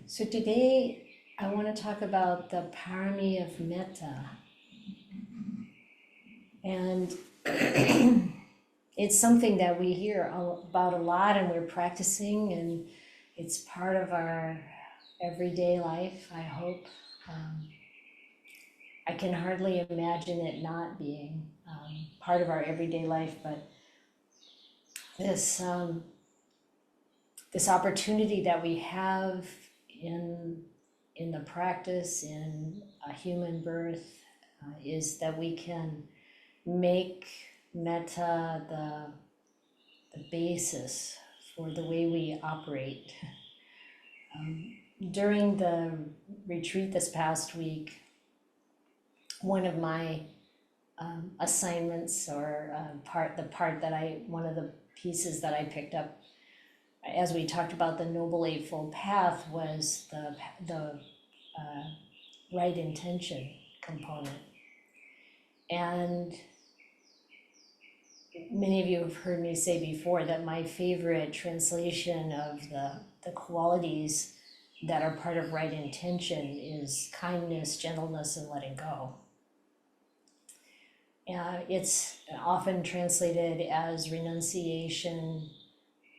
So today I want to talk about the Parami of Mettā. And it's something that we hear about a lot and we're practicing, and it's part of our everyday life, I hope. I can hardly imagine it not being part of our everyday life, but this this opportunity that we have in the practice in a human birth is that we can make metta the basis for the way we operate. During the retreat this past week, one of my assignments, or one of the pieces that I picked up as we talked about the Noble Eightfold Path, was the right intention component. And many of you have heard me say before that my favorite translation of the qualities that are part of right intention is kindness, gentleness, and letting go. It's often translated as renunciation,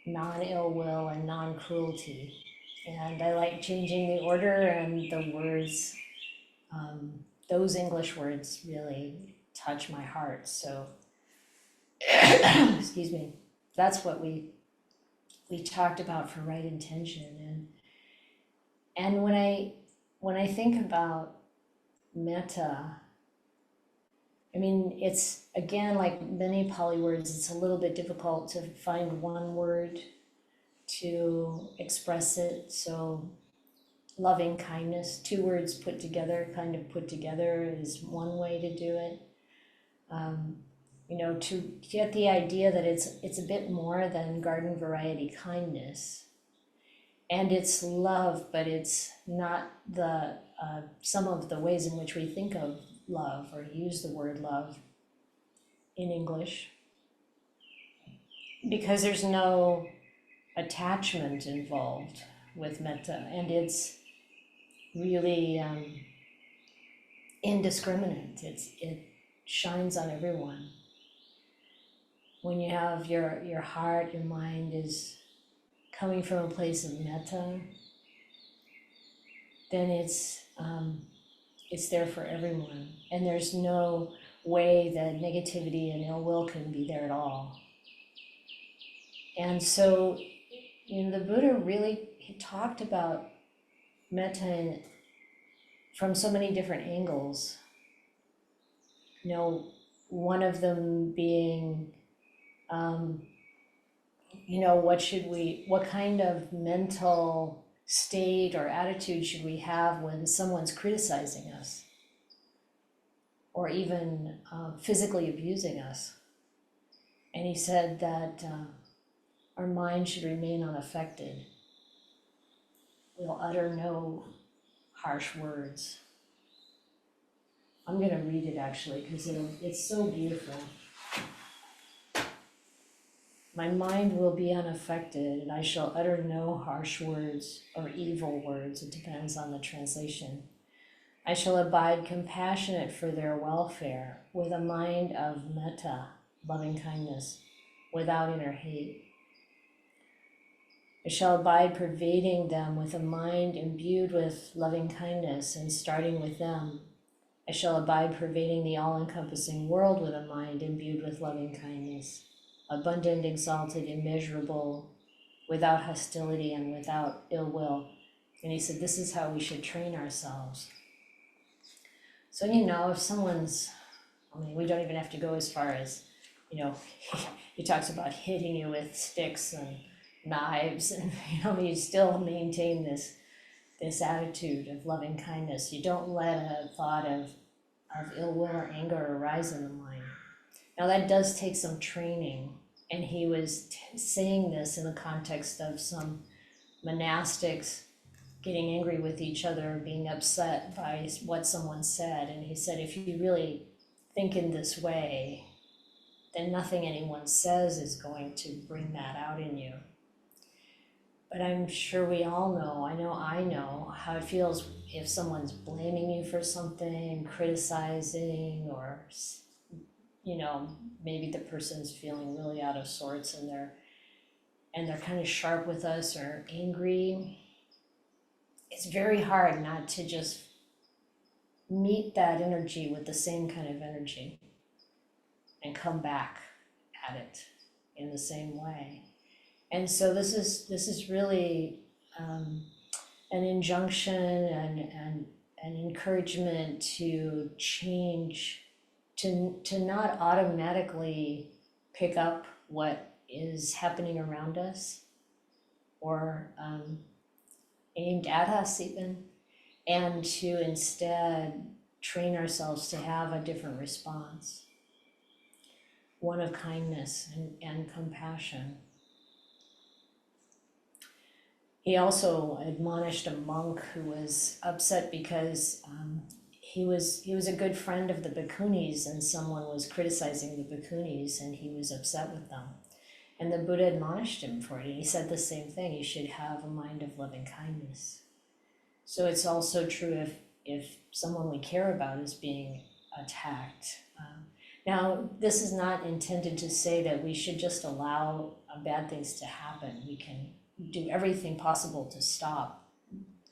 non-ill will, and non-cruelty. And I like changing the order and the words. Those English words really touch my heart. So, excuse me, that's what we talked about for right intention. And when I think about metta, I mean, it's, again, like many Pali words, it's a little bit difficult to find one word to express it. So loving kindness, two words put together, is one way to do it. To get the idea that it's a bit more than garden variety kindness. And it's love, but it's not some of the ways in which we think of love or use the word love in English, because there's no attachment involved with metta, and it's really indiscriminate. It shines on everyone. When you have your heart, your mind is coming from a place of metta, then it's there for everyone. And there's no way that negativity and ill will can be there at all. And so, the Buddha really, he talked about metta from so many different angles. One of them being, what kind of mental state or attitude should we have when someone's criticizing us or even physically abusing us? And he said that our mind should remain unaffected. We'll utter no harsh words. I'm going to read it actually because it's so beautiful. My mind will be unaffected, and I shall utter no harsh words or evil words. It depends on the translation. I shall abide compassionate for their welfare with a mind of metta, loving kindness, without inner hate. I shall abide pervading them with a mind imbued with loving kindness and starting with them. I shall abide pervading the all-encompassing world with a mind imbued with loving kindness, abundant, exalted, immeasurable, without hostility and without ill will. And he said, this is how we should train ourselves. So, if someone's, we don't even have to go as far as, he talks about hitting you with sticks and knives, and, you still maintain this attitude of loving kindness. You don't let a thought of ill will or anger arise in the mind. Now that does take some training, and he was saying this in the context of some monastics getting angry with each other, being upset by what someone said. And he said, if you really think in this way, then nothing anyone says is going to bring that out in you. But I'm sure we all know, I know how it feels if someone's blaming you for something, criticizing, or, you know, maybe the person's feeling really out of sorts and they're kind of sharp with us or angry. It's very hard not to just meet that energy with the same kind of energy and come back at it in the same way. And so this is really an injunction and an encouragement to change, to not automatically pick up what is happening around us or aimed at us even, and to instead train ourselves to have a different response, one of kindness and compassion. He also admonished a monk who was upset because he was a good friend of the bhikkhunis, and someone was criticizing the bhikkhunis and he was upset with them. And the Buddha admonished him for it, and he said the same thing: you should have a mind of loving kindness. So it's also true if someone we care about is being attacked. Now, this is not intended to say that we should just allow bad things to happen. We can do everything possible to stop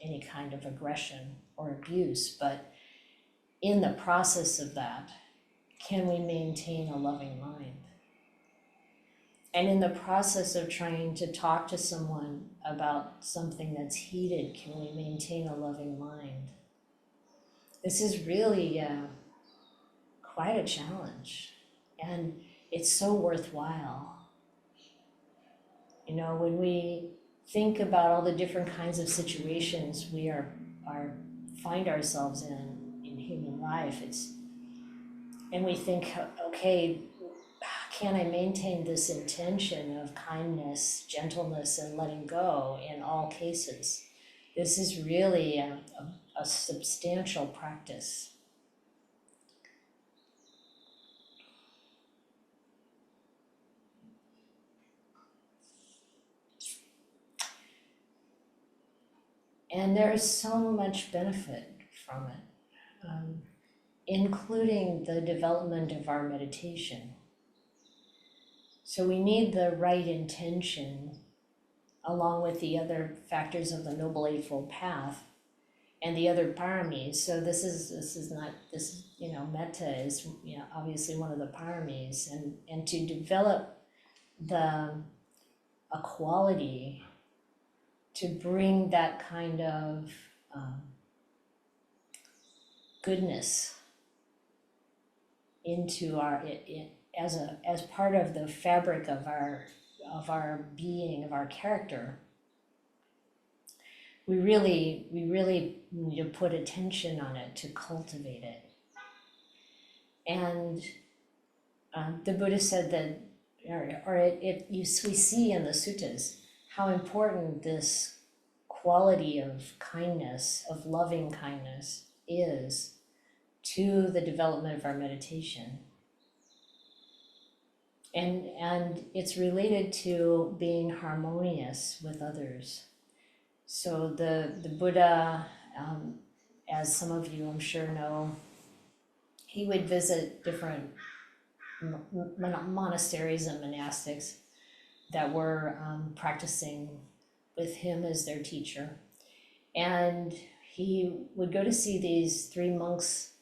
any kind of aggression or abuse, but in the process of that, can we maintain a loving mind? And in the process of trying to talk to someone about something that's heated, can we maintain a loving mind? This is really quite a challenge, and it's so worthwhile. You know, when we think about all the different kinds of situations we find ourselves in human life, and we think, okay, can I maintain this intention of kindness, gentleness, and letting go in all cases? This is really a substantial practice. And there is so much benefit from it, including the development of our meditation. So we need the right intention along with the other factors of the Noble Eightfold Path and the other Paramis. So this is Mettā is, obviously one of the Paramis, and to develop a quality to bring that kind of goodness into as part of the fabric of our being, of our character. We really need to put attention on it, to cultivate it. And the Buddha said that, we see in the suttas how important this quality of kindness, of loving kindness, is to the development of our meditation. And it's related to being harmonious with others. So the Buddha, as some of you I'm sure know, he would visit different monasteries and monastics that were practicing with him as their teacher. And he would go to see these three monks,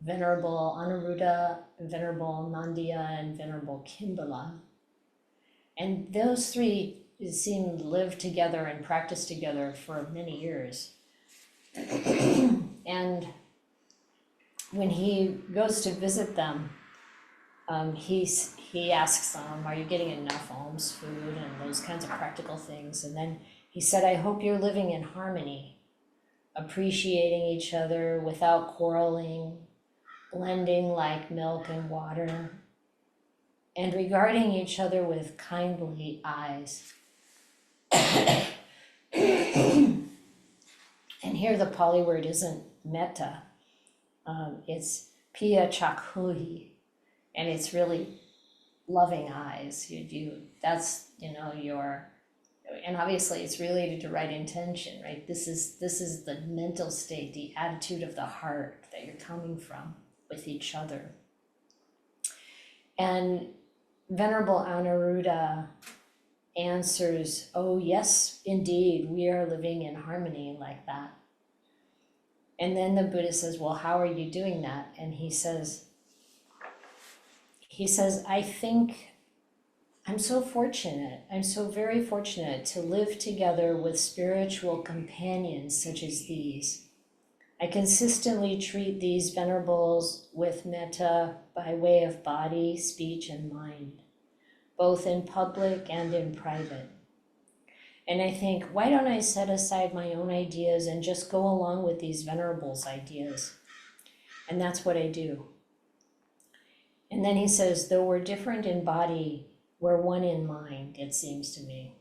Venerable Anuruddha, Venerable Nandiya, and Venerable Kimbala. And those three seemed to live together and practice together for many years. And when he goes to visit them, he asks them, are you getting enough alms food and those kinds of practical things? And then he said, I hope you're living in harmony, appreciating each other without quarreling, blending like milk and water, and regarding each other with kindly eyes. And here the Pali word isn't metta, it's piya chakhuhi, and it's really loving eyes. That's your and obviously it's related to right intention, right? This is the mental state, the attitude of the heart that you're coming from with each other. And Venerable Anuruddha answers, oh yes, indeed, we are living in harmony like that. And then the Buddha says, well, how are you doing that? And he says, I think I'm so fortunate, I'm so very fortunate to live together with spiritual companions such as these. I consistently treat these venerables with metta by way of body, speech, and mind, both in public and in private. And I think, why don't I set aside my own ideas and just go along with these venerables' ideas? And that's what I do. And then he says, though we're different in body, we're one in mind, it seems to me.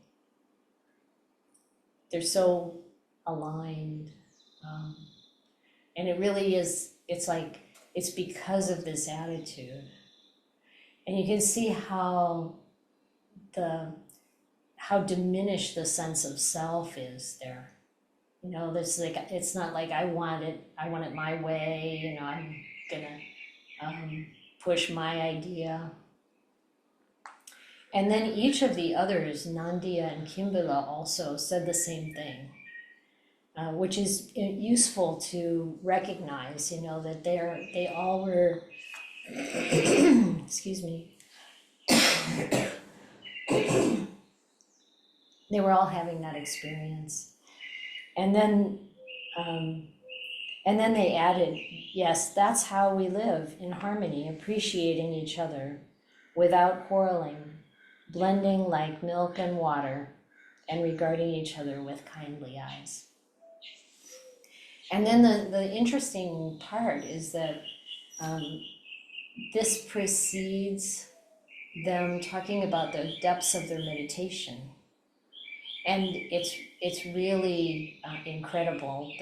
They're so aligned. And it really is, it's like, it's because of this attitude. And you can see how diminished the sense of self is there. You know, there's like, it's not like I want it my way, you know, I'm gonna push my idea. And then each of the others, Nandiya and Kimbala, also said the same thing, which is useful to recognize, you know, that they all were, excuse me, they were all having that experience. And then they added, yes, that's how we live, in harmony, appreciating each other without quarreling, blending like milk and water, and regarding each other with kindly eyes. And then the interesting part is that this precedes them talking about the depths of their meditation. And it's really incredible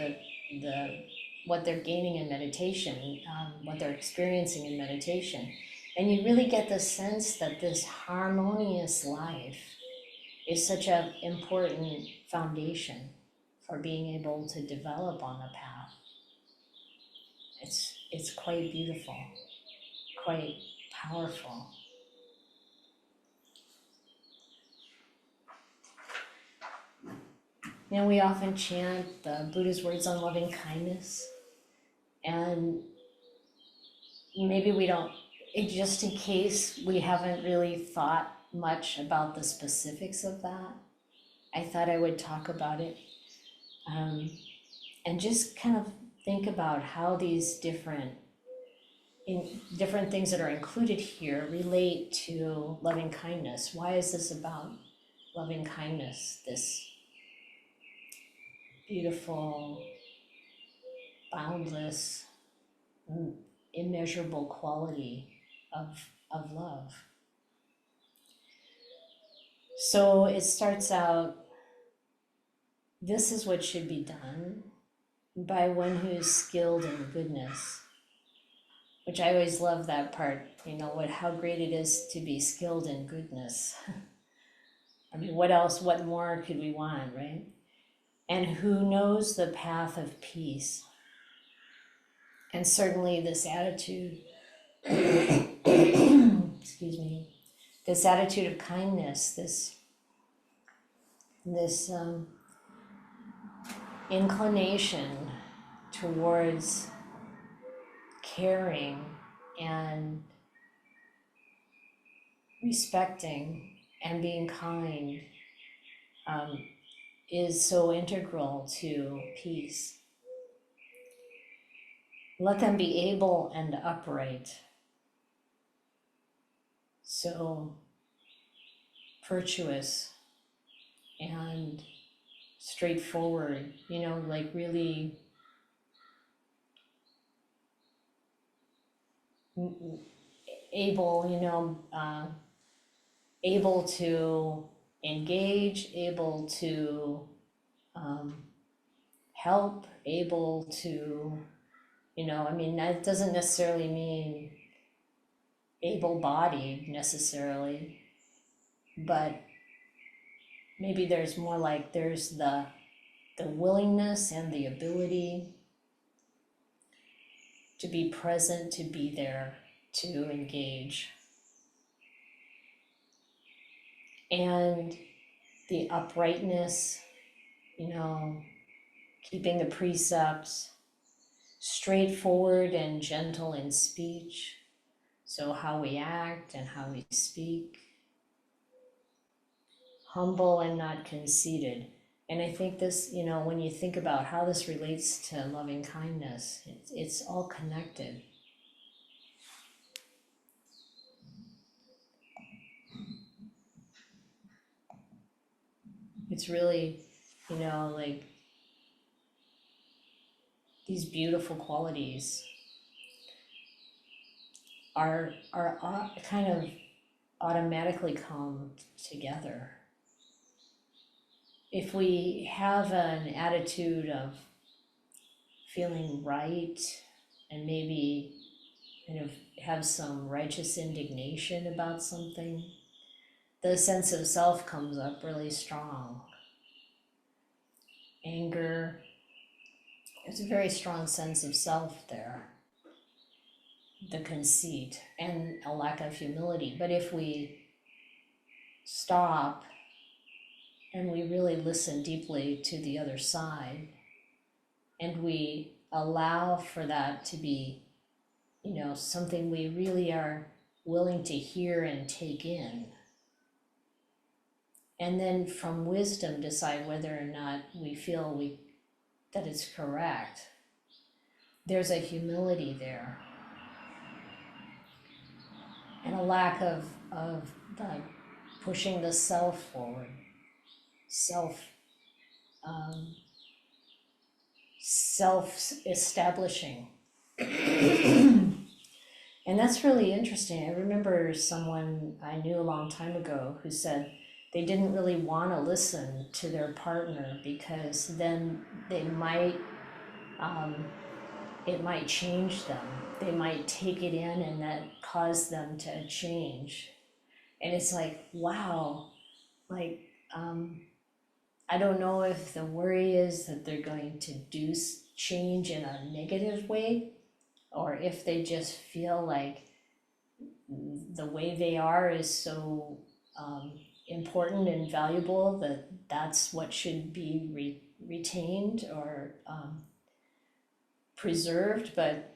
what they're gaining in meditation, what they're experiencing in meditation. And you really get the sense that this harmonious life is such an important foundation for being able to develop on the path. It's quite beautiful, quite powerful. You know, we often chant the Buddha's words on loving kindness, and maybe we don't, just in case we haven't really thought much about the specifics of that, I thought I would talk about it, and just kind of think about how these different things that are included here relate to loving kindness. Why is this about loving kindness, this beautiful, boundless, immeasurable quality of love? So it starts out, this is what should be done by one who is skilled in goodness, which I always love that part, you know, how great it is to be skilled in goodness. I mean, what more could we want, right? And who knows the path of peace. And certainly this attitude, excuse me, this attitude of kindness, this inclination towards caring and respecting and being kind is so integral to peace. Let them be able and upright, so virtuous and straightforward, you know, like really able, you know, able to engage, able to help, able to, you know, I mean, that doesn't necessarily mean able-bodied necessarily, but maybe there's more like there's the willingness and the ability to be present, to be there, to engage. And the uprightness, keeping the precepts, straightforward and gentle in speech. So how we act and how we speak. Humble and not conceited. And I think this, when you think about how this relates to loving kindness, it's all connected. It's really, like these beautiful qualities are kind of automatically come together. If we have an attitude of feeling right and maybe kind of have some righteous indignation about something, the sense of self comes up really strong. Anger, there's a very strong sense of self there. The conceit and a lack of humility. But if we stop and we really listen deeply to the other side, and we allow for that to be, something we really are willing to hear and take in, and then from wisdom decide whether or not we feel that it's correct, there's a humility there, and a lack of the pushing the self forward. Self-establishing. And that's really interesting. I remember someone I knew a long time ago who said they didn't really want to listen to their partner because then they might, it might change them. They might take it in and that cause them to change. And it's like, wow, like, I don't know if the worry is that they're going to do change in a negative way, or if they just feel like the way they are is so important and valuable that that's what should be retained or preserved. But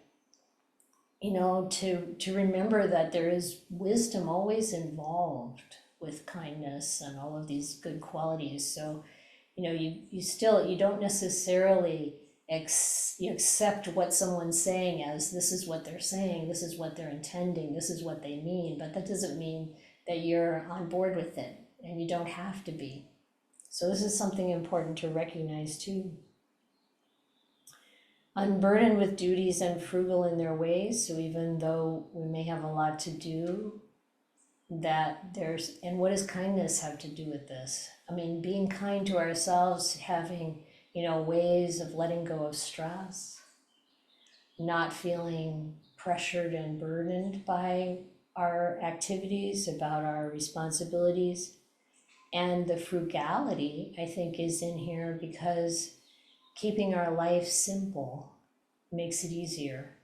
to remember that there is wisdom always involved with kindness and all of these good qualities. So you don't necessarily you accept what someone's saying as this is what they're saying, this is what they're intending, this is what they mean, but that doesn't mean that you're on board with it, and you don't have to be. So this is something important to recognize too. Unburdened with duties and frugal in their ways, so even though we may have a lot to do, and what does kindness have to do with this? I mean, being kind to ourselves, having, ways of letting go of stress, not feeling pressured and burdened by our activities, about our responsibilities. And the frugality, I think, is in here because keeping our life simple makes it easier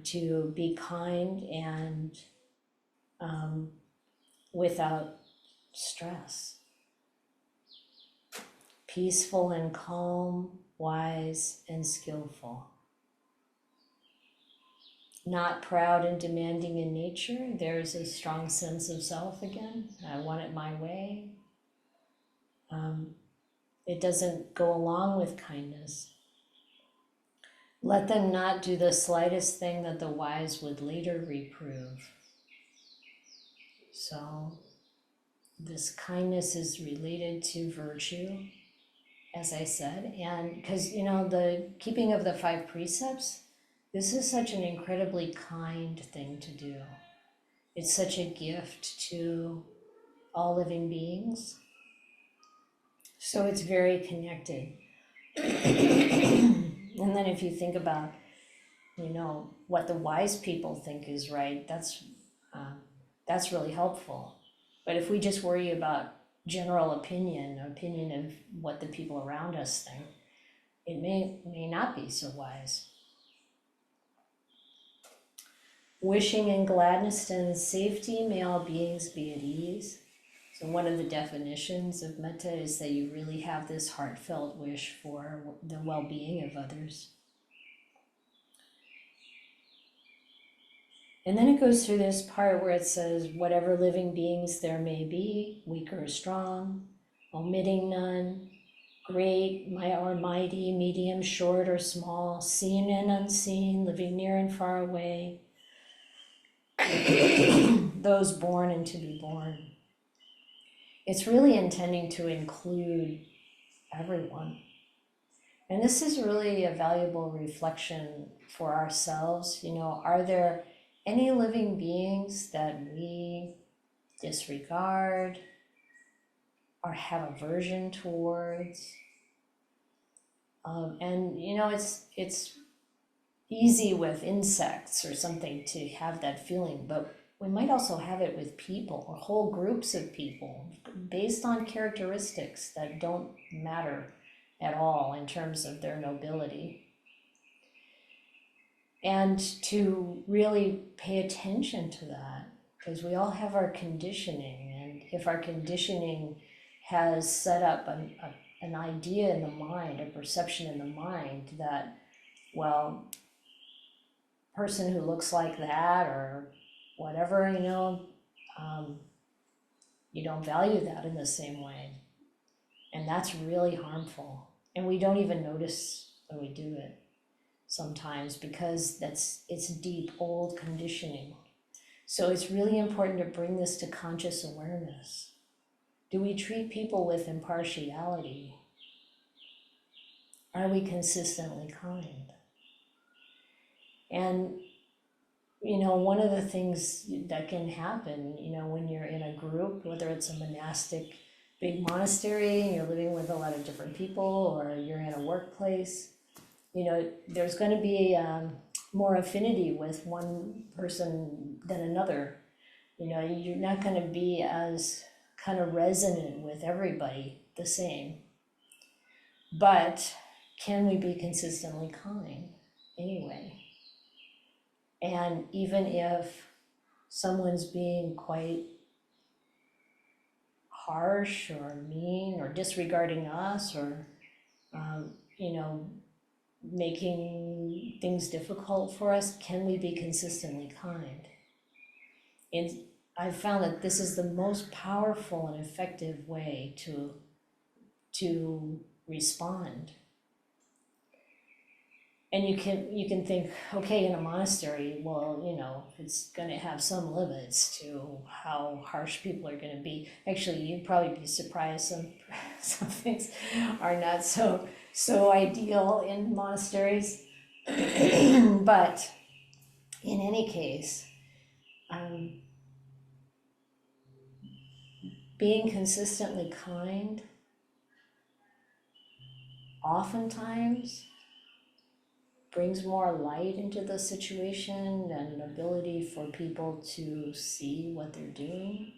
to be kind and without stress. Peaceful and calm, wise and skillful. Not proud and demanding in nature. There's a strong sense of self again. I want it my way. It doesn't go along with kindness. Let them not do the slightest thing that the wise would later reprove. So this kindness is related to virtue, as I said, and because, the keeping of the 5 precepts, this is such an incredibly kind thing to do. It's such a gift to all living beings. So it's very connected. And then if you think about, what the wise people think is right, that's really helpful. But if we just worry about general opinion of what the people around us think, it may not be so wise. Wishing in gladness and safety, may all beings be at ease. So one of the definitions of metta is that you really have this heartfelt wish for the well-being of others. And then it goes through this part where it says, whatever living beings there may be, weak or strong, omitting none, great or mighty, medium, short or small, seen and unseen, living near and far away, those born and to be born. It's really intending to include everyone. And this is really a valuable reflection for ourselves. Are there any living beings that we disregard or have aversion towards? And it's easy with insects or something to have that feeling, but we might also have it with people or whole groups of people based on characteristics that don't matter at all in terms of their nobility. And to really pay attention to that, because we all have our conditioning, and if our conditioning has set up an idea in the mind, a perception in the mind that, well, person who looks like that or whatever, you don't value that in the same way. And that's really harmful. And we don't even notice when we do it sometimes, because it's deep, old conditioning. So it's really important to bring this to conscious awareness. Do we treat people with impartiality? Are we consistently kind? And one of the things that can happen, when you're in a group, whether it's a monastic big monastery and you're living with a lot of different people, or you're in a workplace, there's going to be more affinity with one person than another. You're not going to be as kind of resonant with everybody the same. But can we be consistently kind anyway? And even if someone's being quite harsh or mean or disregarding us, or, making things difficult for us, can we be consistently kind? And I've found that this is the most powerful and effective way to respond. And you can think, okay, in a monastery, well, it's going to have some limits to how harsh people are going to be. Actually, you'd probably be surprised some things are not so ideal in monasteries. But in any case, being consistently kind oftentimes brings more light into the situation and an ability for people to see what they're doing.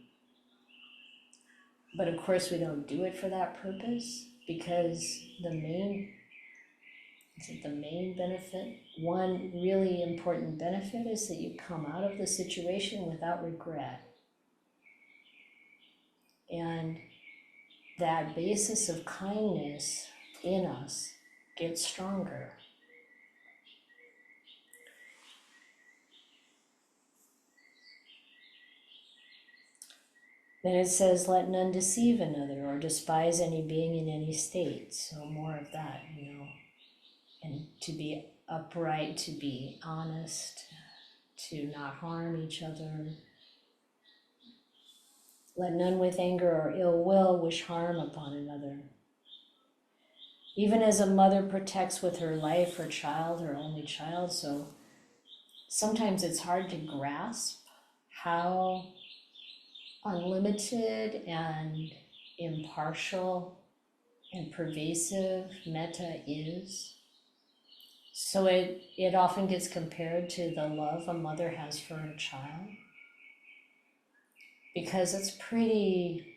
But of course, we don't do it for that purpose, because the main benefit, one really important benefit, is that you come out of the situation without regret. And that basis of kindness in us gets stronger. Then it says, let none deceive another or despise any being in any state. So more of that, and to be upright, to be honest, to not harm each other. Let none with anger or ill will wish harm upon another. Even as a mother protects with her life her child, her only child, so sometimes it's hard to grasp how unlimited and impartial and pervasive metta is. So it often gets compared to the love a mother has for her child, because it's pretty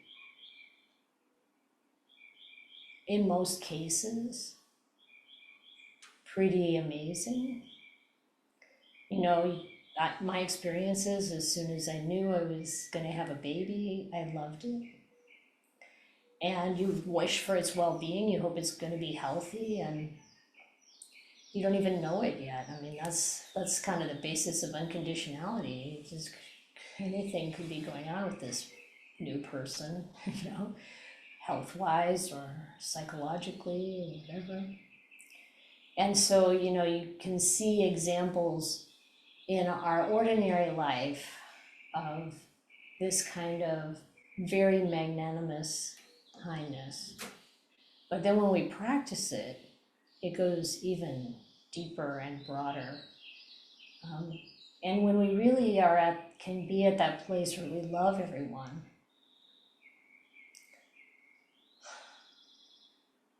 in most cases, pretty amazing. You know, my experiences, as soon as I knew I was going to have a baby, I loved it. And you wish for its well-being, you hope it's going to be healthy, and you don't even know it yet. I mean, that's kind of the basis of unconditionality. It's just anything could be going on with this new person, you know, health-wise or psychologically or whatever. And so, you know, you can see examples in our ordinary life of this kind of very magnanimous kindness. But then when we practice it, it goes even deeper and broader. And when we really can be at that place where we love everyone,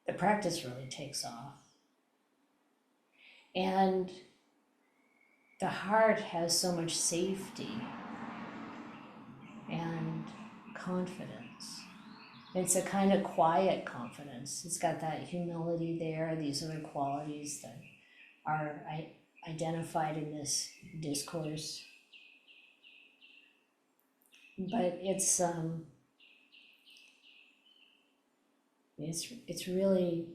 the practice really takes off. And the heart has so much safety and confidence. It's a kind of quiet confidence. It's got that humility there, these other qualities that are identified in this discourse. But it's really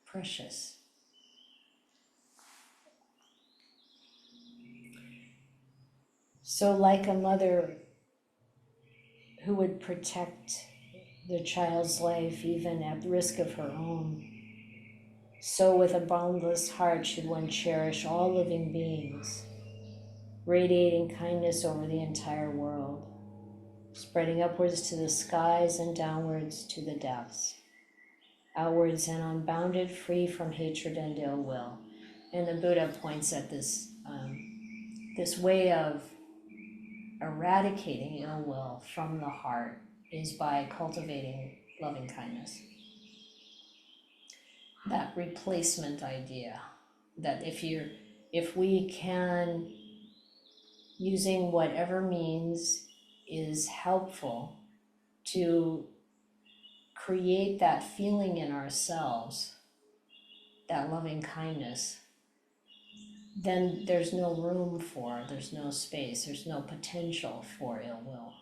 precious. So like a mother who would protect the child's life even at risk of her own, so with a boundless heart should one cherish all living beings, radiating kindness over the entire world, spreading upwards to the skies and downwards to the depths, outwards and unbounded, free from hatred and ill will. And the Buddha points at this way of eradicating ill will from the heart is by cultivating loving kindness. That replacement idea that if we can, using whatever means is helpful to create that feeling in ourselves, that loving kindness, then there's no room there's no space, there's no potential for ill will.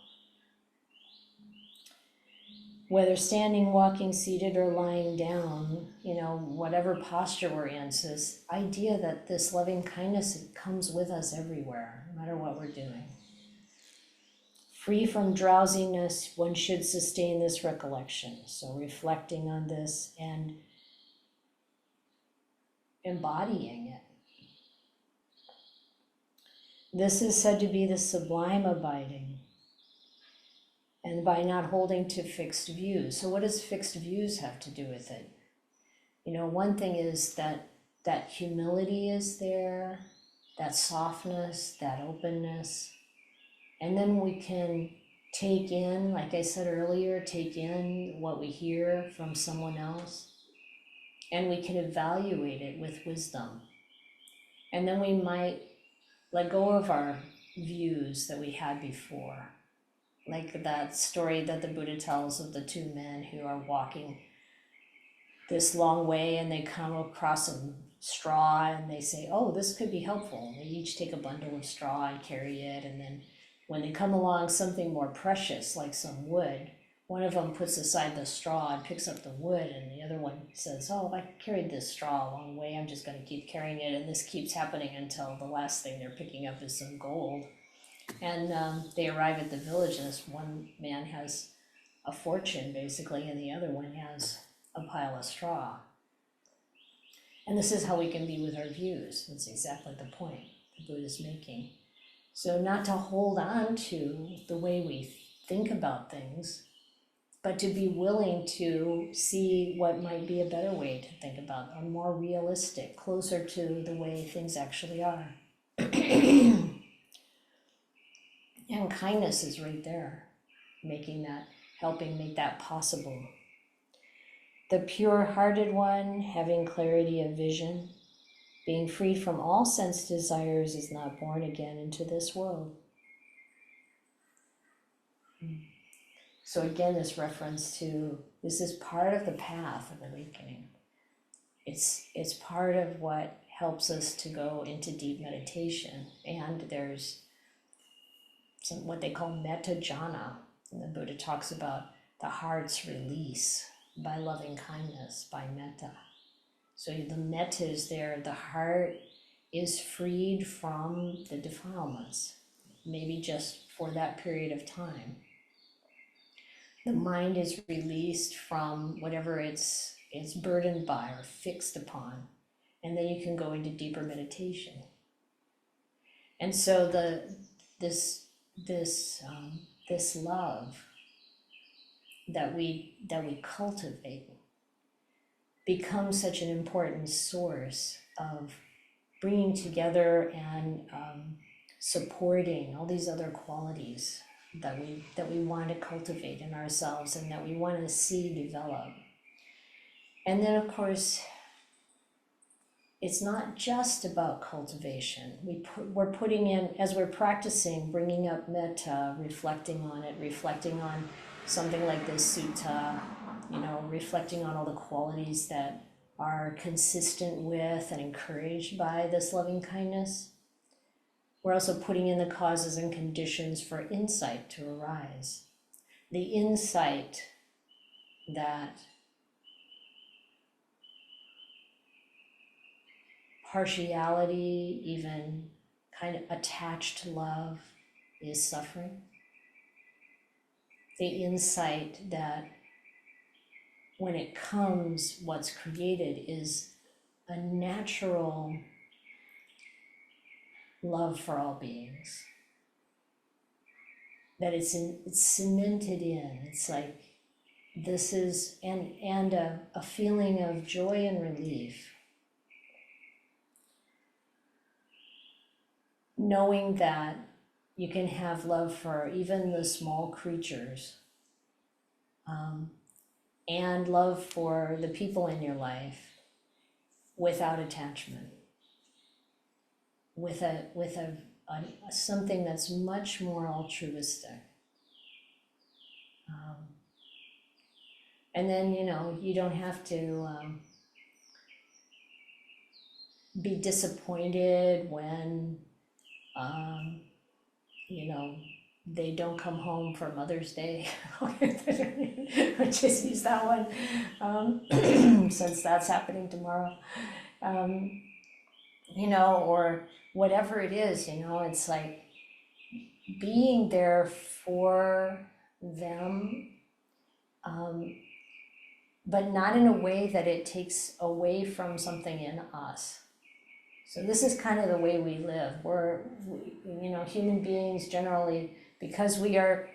Whether standing, walking, seated, or lying down, you know, whatever posture we're in, so this idea that this loving kindness, it comes with us everywhere, no matter what we're doing. Free from drowsiness, one should sustain this recollection. So reflecting on this and embodying it. This is said to be the sublime abiding, and by not holding to fixed views. So what does fixed views have to do with it? You know, one thing is that humility is there, that softness, that openness, and then we can take in, like I said earlier, take in what we hear from someone else, and we can evaluate it with wisdom. And then we might let go of our views that we had before. Like that story that the Buddha tells of the two men who are walking this long way and they come across some straw and they say, oh, this could be helpful. They each take a bundle of straw and carry it. And then when they come along something more precious, like some wood, one of them puts aside the straw and picks up the wood, and the other one says, oh, I carried this straw a long way, I'm just going to keep carrying it. And this keeps happening until the last thing they're picking up is some gold. And they arrive at the village, and this one man has a fortune, basically, and the other one has a pile of straw. And this is how we can be with our views. That's exactly the point the Buddha is making. So not to hold on to the way we think about things, but to be willing to see what might be a better way to think about, a more realistic, closer to the way things actually are. And kindness is right there, helping make that possible. The pure-hearted one, having clarity of vision, being freed from all sense desires, is not born again into this world. So again, this reference to this is part of the path of awakening. It's part of what helps us to go into deep meditation. And there's what they call Mettā jhana. And the Buddha talks about the heart's release by loving kindness, by metta. So the metta is there, the heart is freed from the defilements, maybe just for that period of time. The mind is released from whatever it's burdened by or fixed upon, and then you can go into deeper meditation. And so this love that we cultivate becomes such an important source of bringing together and supporting all these other qualities that we want to cultivate in ourselves and that we want to see develop. And then, of course, it's not just about cultivation. We're putting in, as we're practicing, bringing up metta, reflecting on it, reflecting on something like this sutta, reflecting on all the qualities that are consistent with and encouraged by this loving kindness. We're also putting in the causes and conditions for insight to arise. The insight that partiality, even kind of attached love, is suffering. The insight that when it comes, what's created is a natural love for all beings. That it's cemented in. It's like this is, and a feeling of joy and relief. Knowing that you can have love for even the small creatures, and love for the people in your life without attachment, with something that's much more altruistic. And then, you don't have to be disappointed when they don't come home for Mother's Day. I just use that one, since that's happening tomorrow. Or whatever it is, it's like being there for them, but not in a way that it takes away from something in us. So this is kind of the way we live. Human beings generally, because we are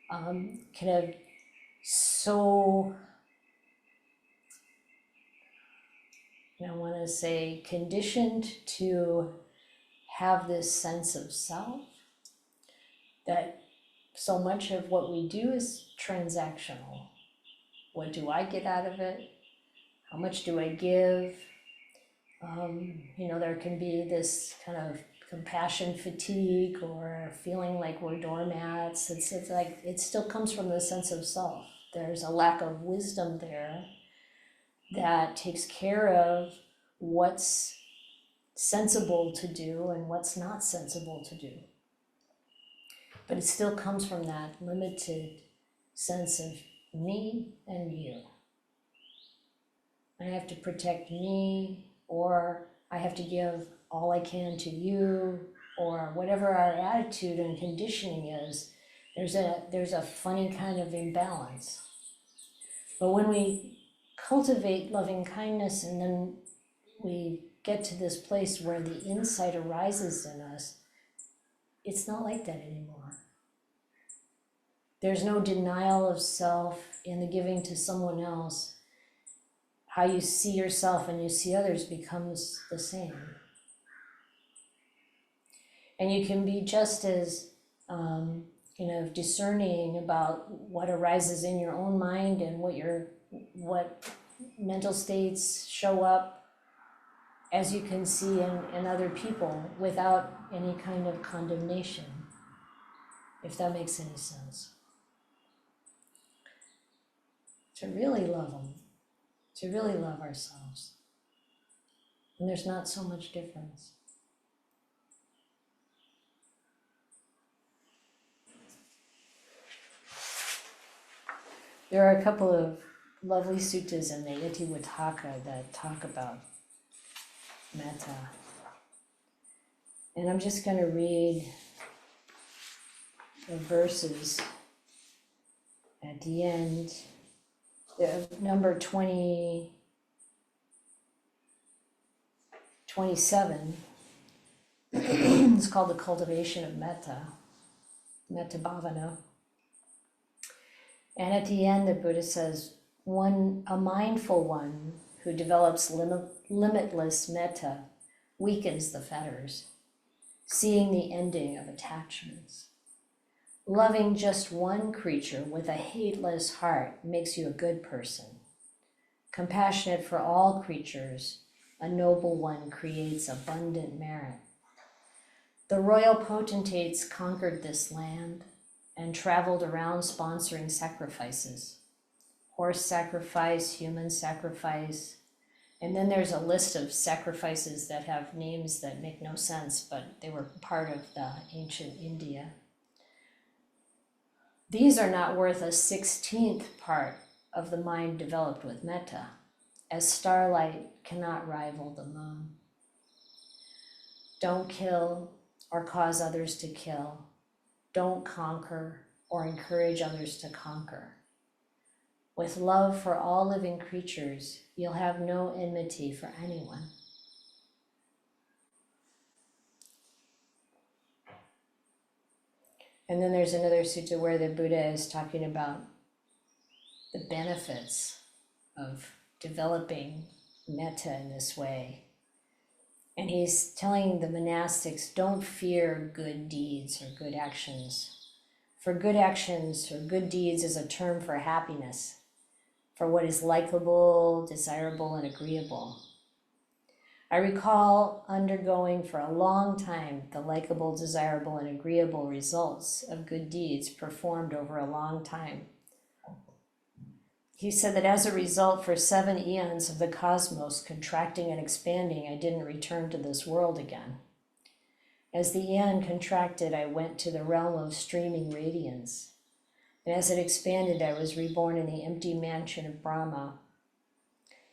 kind of so, I want to say, conditioned to have this sense of self, that so much of what we do is transactional. What do I get out of it? How much do I give? There can be this kind of compassion fatigue or feeling like we're doormats. It's like it still comes from the sense of self. There's a lack of wisdom there that takes care of what's sensible to do and what's not sensible to do. But it still comes from that limited sense of me and you. I have to protect me, or I have to give all I can to you, or whatever our attitude and conditioning is. There's a funny kind of imbalance. But when we cultivate loving kindness and then we get to this place where the insight arises in us, it's not like that anymore. There's no denial of self in the giving to someone else. How you see yourself and you see others becomes the same. And you can be just as discerning about what arises in your own mind and what mental states show up as you can see in other people without any kind of condemnation, if that makes any sense. to really love them, to really love ourselves. And there's not so much difference. There are a couple of lovely suttas in the Itivuttaka that talk about metta. And I'm just going to read the verses at the end. Number 27. It's called the cultivation of metta, metta bhavana. And at the end, the Buddha says, a mindful one who develops limitless metta weakens the fetters, seeing the ending of attachments. Loving just one creature with a hateless heart makes you a good person. Compassionate for all creatures, a noble one creates abundant merit. The royal potentates conquered this land and traveled around sponsoring sacrifices. Horse sacrifice, human sacrifice, and then there's a list of sacrifices that have names that make no sense, but they were part of the ancient India. These are not worth a 16th part of the mind developed with metta, as starlight cannot rival the moon. Don't kill or cause others to kill. Don't conquer or encourage others to conquer. With love for all living creatures, you'll have no enmity for anyone. And then there's another sutta where the Buddha is talking about the benefits of developing metta in this way. And he's telling the monastics, don't fear good deeds or good actions. For good actions or good deeds is a term for happiness, for what is likable, desirable, and agreeable. I recall undergoing for a long time the likable, desirable, and agreeable results of good deeds performed over a long time. He said that as a result, for 7 eons of the cosmos contracting and expanding, I didn't return to this world again. As the eon contracted, I went to the realm of streaming radiance. And as it expanded, I was reborn in the empty mansion of Brahma.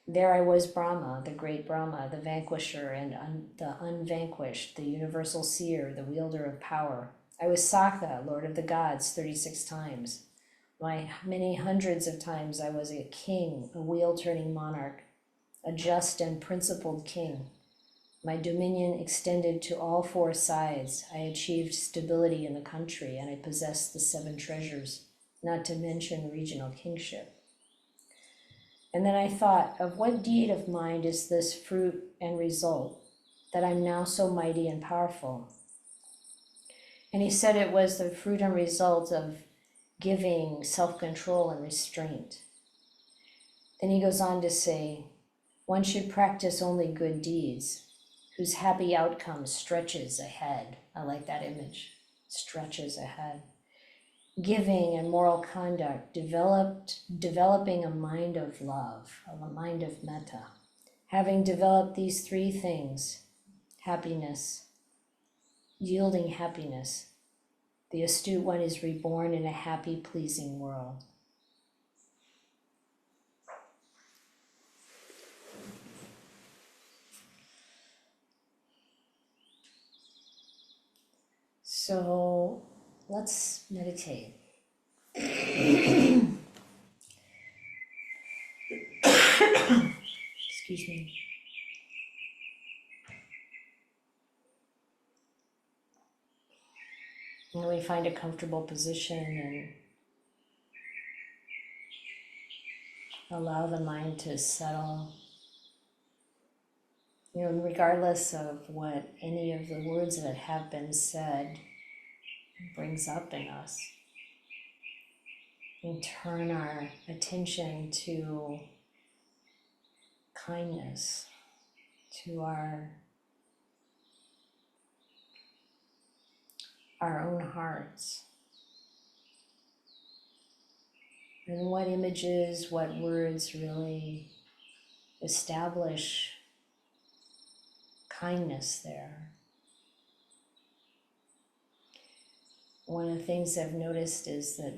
There I was Brahma, the great Brahma, the vanquisher and the unvanquished, the universal seer, the wielder of power. I was Sakha, Lord of the gods, 36 times. Many hundreds of times I was a king, a wheel-turning monarch, a just and principled king. My dominion extended to all 4 sides. I achieved stability in the country, and I possessed the 7 treasures, not to mention regional kingship. And then I thought, of what deed of mine is this fruit and result, that I'm now so mighty and powerful? And he said it was the fruit and result of giving, self-control, and restraint. Then he goes on to say, one should practice only good deeds, whose happy outcome stretches ahead. I like that image, stretches ahead. Giving and moral conduct, developing a mind of love, a mind of metta. Having developed these 3 things, happiness, yielding happiness, the astute one is reborn in a happy, pleasing world. So let's meditate. Excuse me. And we find a comfortable position and allow the mind to settle. Regardless of what any of the words that have been said brings up in us, and turn our attention to kindness, to our own hearts, And what images, what words really establish kindness there. One of the things I've noticed is that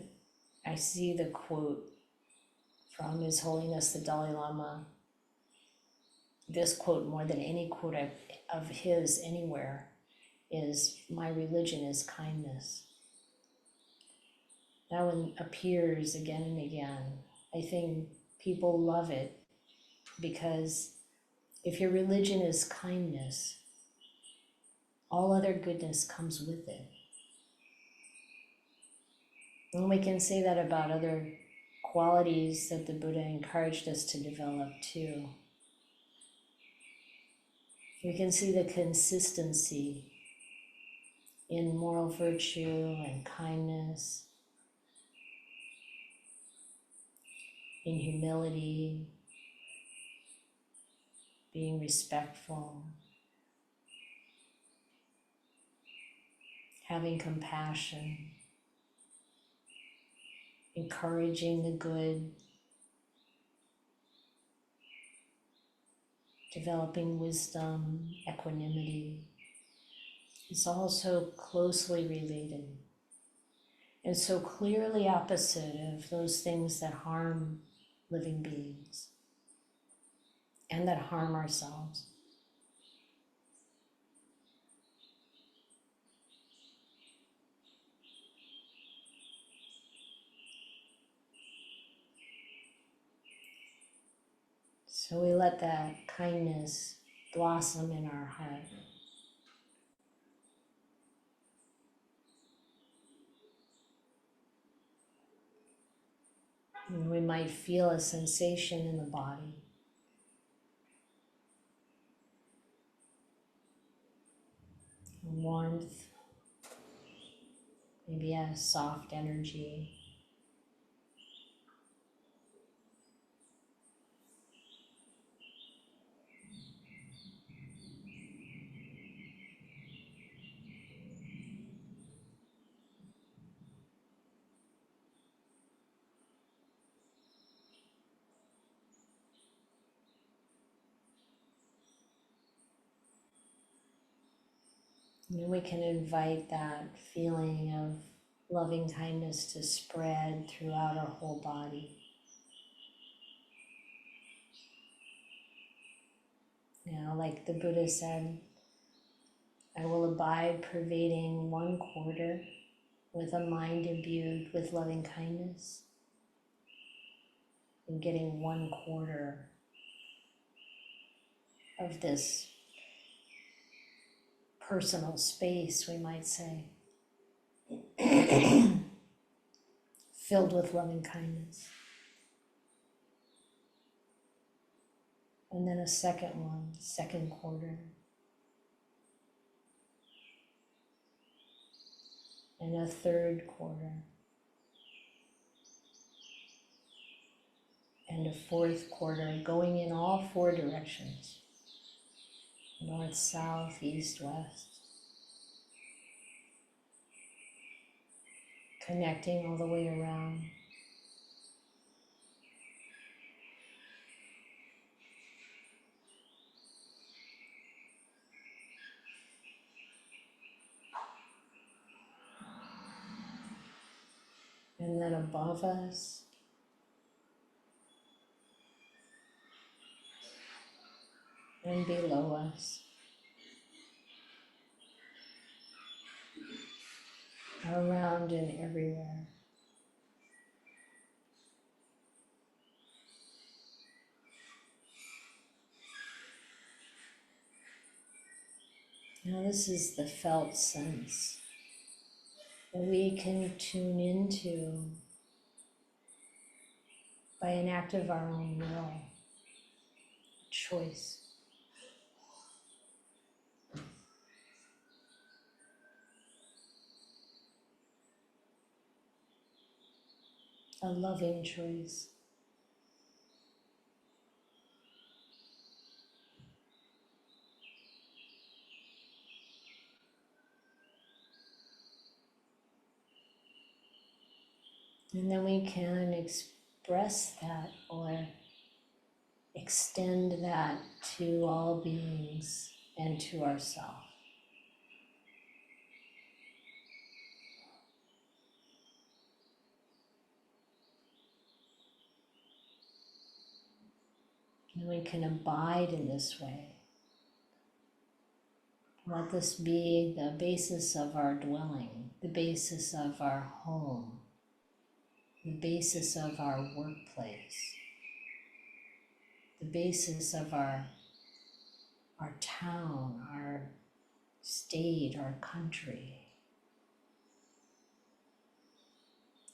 I see the quote from His Holiness the Dalai Lama, this quote more than any quote of his anywhere, is, "My religion is kindness." That one appears again and again. I think people love it because if your religion is kindness, all other goodness comes with it. And we can say that about other qualities that the Buddha encouraged us to develop too. We can see the consistency in moral virtue and kindness, in humility, being respectful, having compassion, encouraging the good, developing wisdom, equanimity. It's all so closely related and so clearly opposite of those things that harm living beings and that harm ourselves. So we let that kindness blossom in our heart. And we might feel a sensation in the body. Warmth, maybe a soft energy. And we can invite that feeling of loving kindness to spread throughout our whole body. Like the Buddha said, I will abide pervading 1/4 with a mind imbued with loving kindness, and getting 1/4 of this personal space, we might say, filled with loving kindness. And then a second one, 2/4. And a 3/4. And a 4/4, going in all 4 directions. North, south, east, west. Connecting all the way around. And then above us. And below us. Around and everywhere. Now this is the felt sense that we can tune into by an act of our own will, choice. A loving choice. And then we can express that or extend that to all beings and to ourselves. And we can abide in this way. Let this be the basis of our dwelling, the basis of our home, the basis of our workplace, the basis of our town, our state, our country.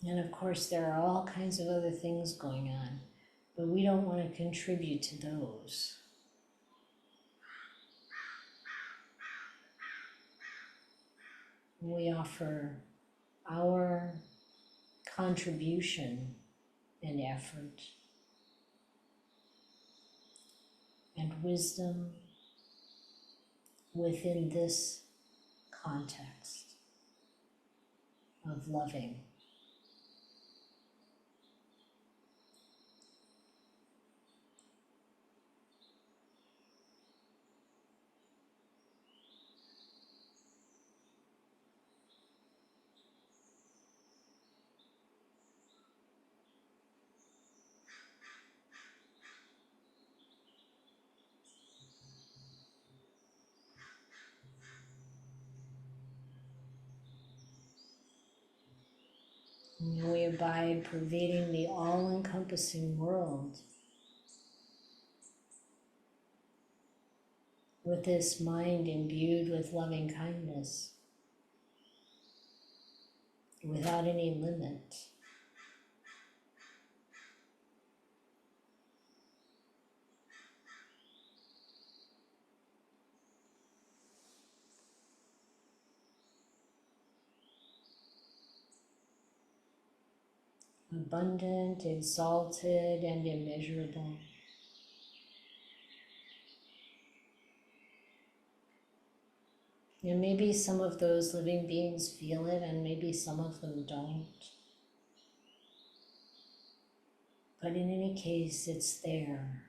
And of course, there are all kinds of other things going on, but we don't want to contribute to those. We offer our contribution and effort and wisdom within this context of loving. And we abide pervading the all-encompassing world with this mind imbued with loving kindness, without any limit. Abundant, exalted, and immeasurable. And maybe some of those living beings feel it, and maybe some of them don't. But in any case, it's there.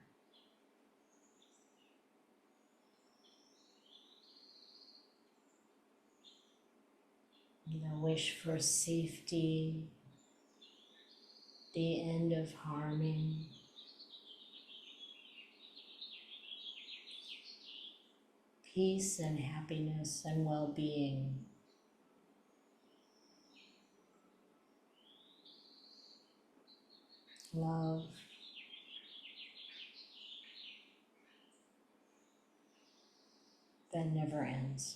The wish for safety, the end of harming, peace and happiness and well-being. Love. That never ends.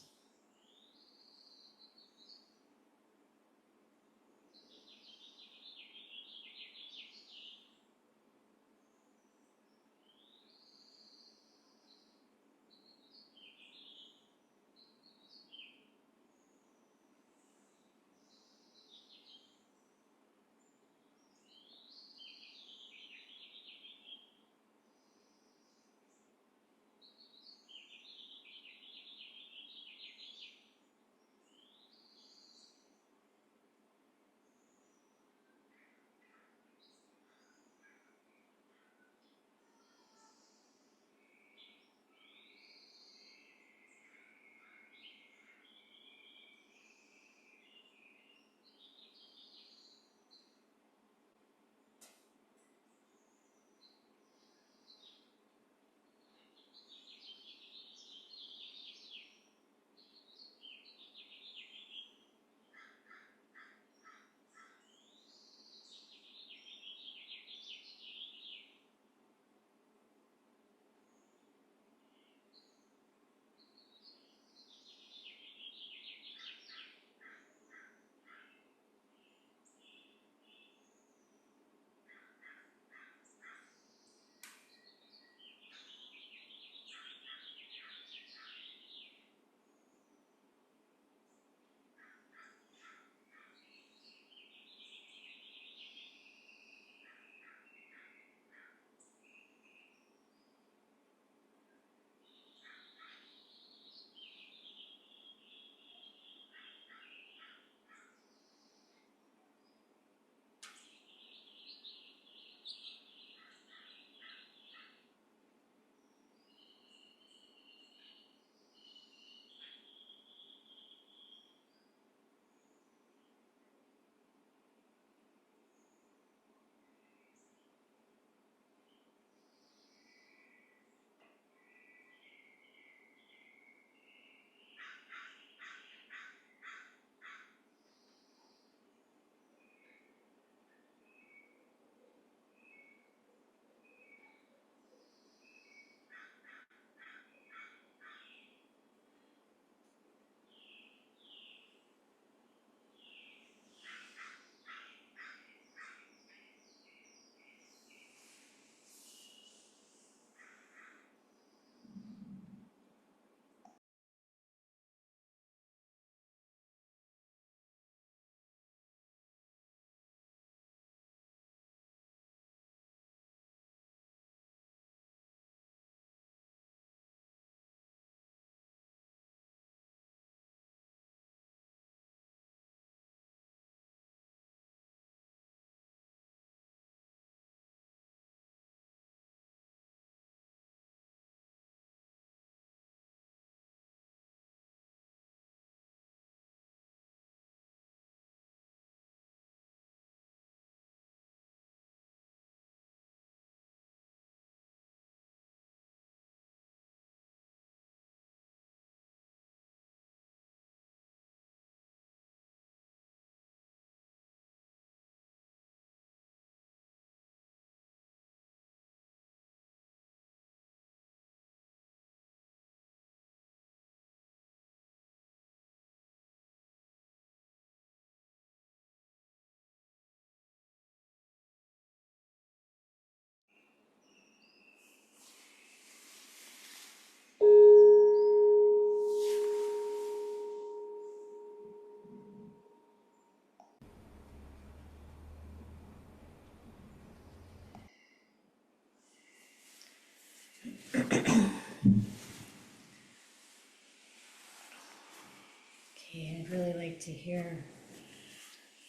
really like to hear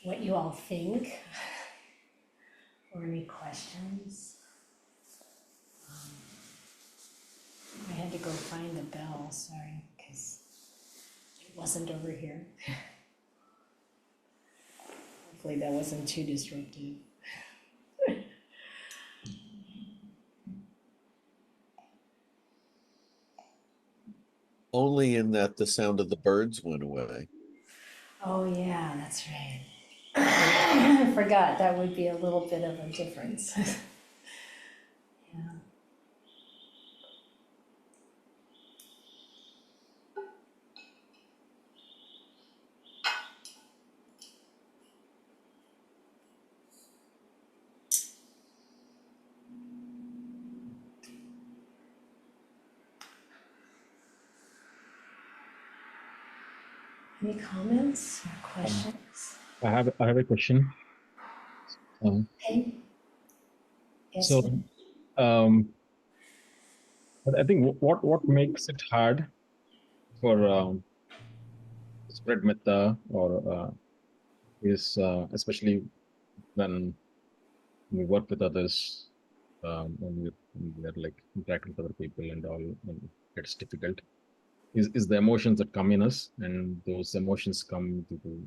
what you all think or any questions. I had to go find the bell, sorry, because it wasn't over here. Hopefully that wasn't too disruptive. Only in that the sound of the birds went away. Oh yeah, that's right. I forgot that would be a little bit of a difference. Yeah. Any comments or questions? I have a question. Okay. Yes. So I think what makes it hard for spread Mettā or is especially when we work with others, when we are like interacting with other people and all, and it's difficult. Is the emotions that come in us, and those emotions come due to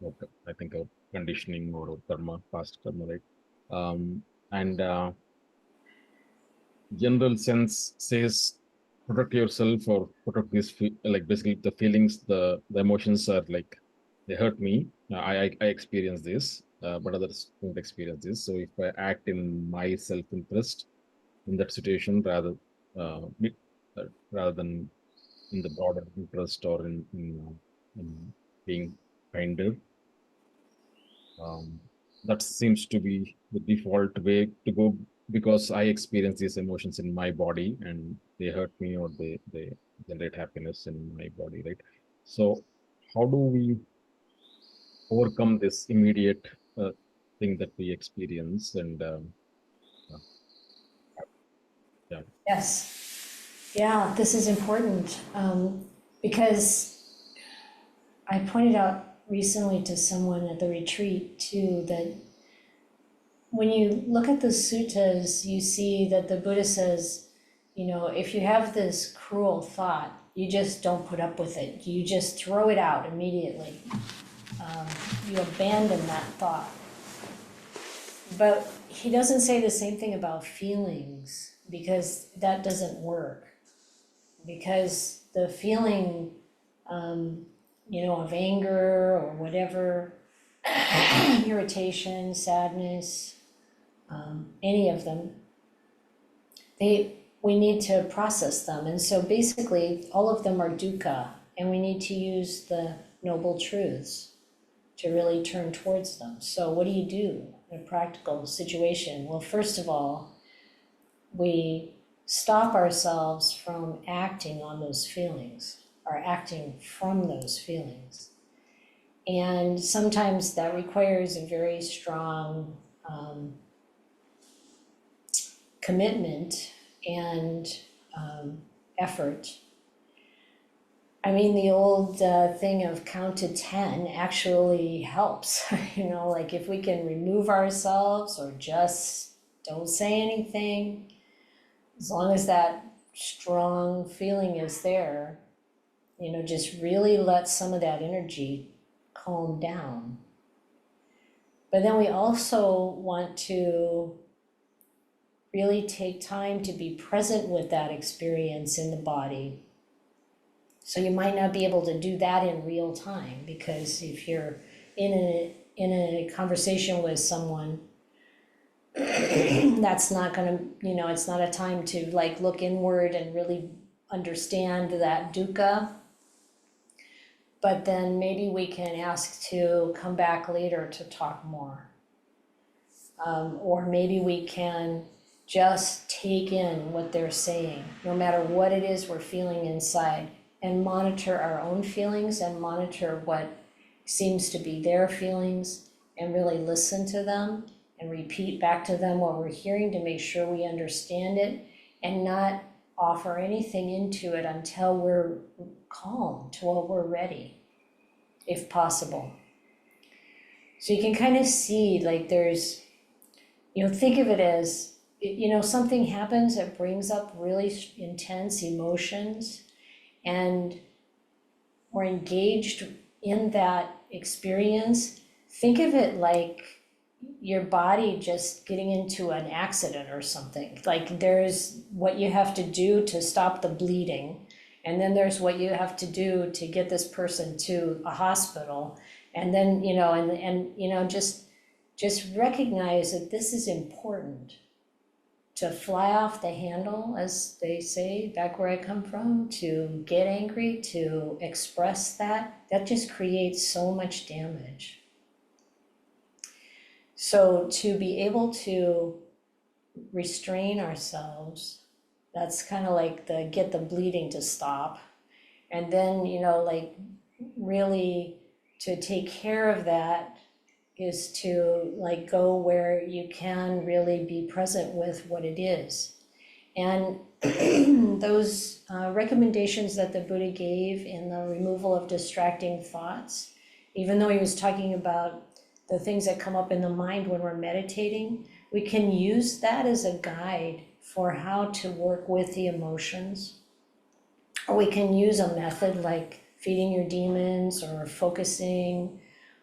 what I think our conditioning or our karma, past karma, right? And general sense says protect yourself or protect this like basically the feelings, the emotions are like they hurt me. I experience this, but others don't experience this. So if I act in my self-interest in that situation rather than in the broader interest or in being kinder, that seems to be the default way to go, because I experience these emotions in my body and they hurt me or they generate happiness in my body, right? So how do we overcome this immediate thing that we experience? And yeah. Yes. Yeah, this is important because I pointed out recently to someone at the retreat too that when you look at the suttas, you see that the Buddha says, you know, if you have this cruel thought, you just don't put up with it. You just throw it out immediately. You abandon that thought. But he doesn't say the same thing about feelings, because that doesn't work. Because the feeling, you know, of anger or whatever, irritation, sadness, any of them, we need to process them. And so basically, all of them are dukkha, and we need to use the noble truths to really turn towards them. So what do you do in a practical situation? Well, first of all, we stop ourselves from acting on those feelings or acting from those feelings. And sometimes that requires a very strong commitment and effort. I mean, the old thing of count to 10 actually helps. You know, like if we can remove ourselves or just don't say anything, as long as that strong feeling is there, you know, just really let some of that energy calm down. But then we also want to really take time to be present with that experience in the body. So you might not be able to do that in real time, because if you're in a conversation with someone, that's not gonna, you know, it's not a time to like look inward and really understand that dukkha. But then maybe we can ask to come back later to talk more. Or maybe we can just take in what they're saying, no matter what it is we're feeling inside, and monitor our own feelings and monitor what seems to be their feelings, and really listen to them and repeat back to them what we're hearing to make sure we understand it, and not offer anything into it until we're calm, till we're ready. if possible. So you can kind of see, like, there's, think of it as, something happens that brings up really intense emotions, and we're engaged in that experience. Think of it like your body just getting into an accident or something. Like, there's what you have to do to stop the bleeding, and then there's what you have to do to get this person to a hospital. And then, just recognize that this is important. To fly off the handle, as they say back where I come from, to get angry, to express that just creates so much damage. So to be able to restrain ourselves, that's kind of like get the bleeding to stop. And then, really to take care of that is to go where you can really be present with what it is. And those recommendations that the Buddha gave in the removal of distracting thoughts, even though he was talking about the things that come up in the mind when we're meditating, we can use that as a guide for how to work with the emotions. Or we can use a method like feeding your demons or focusing,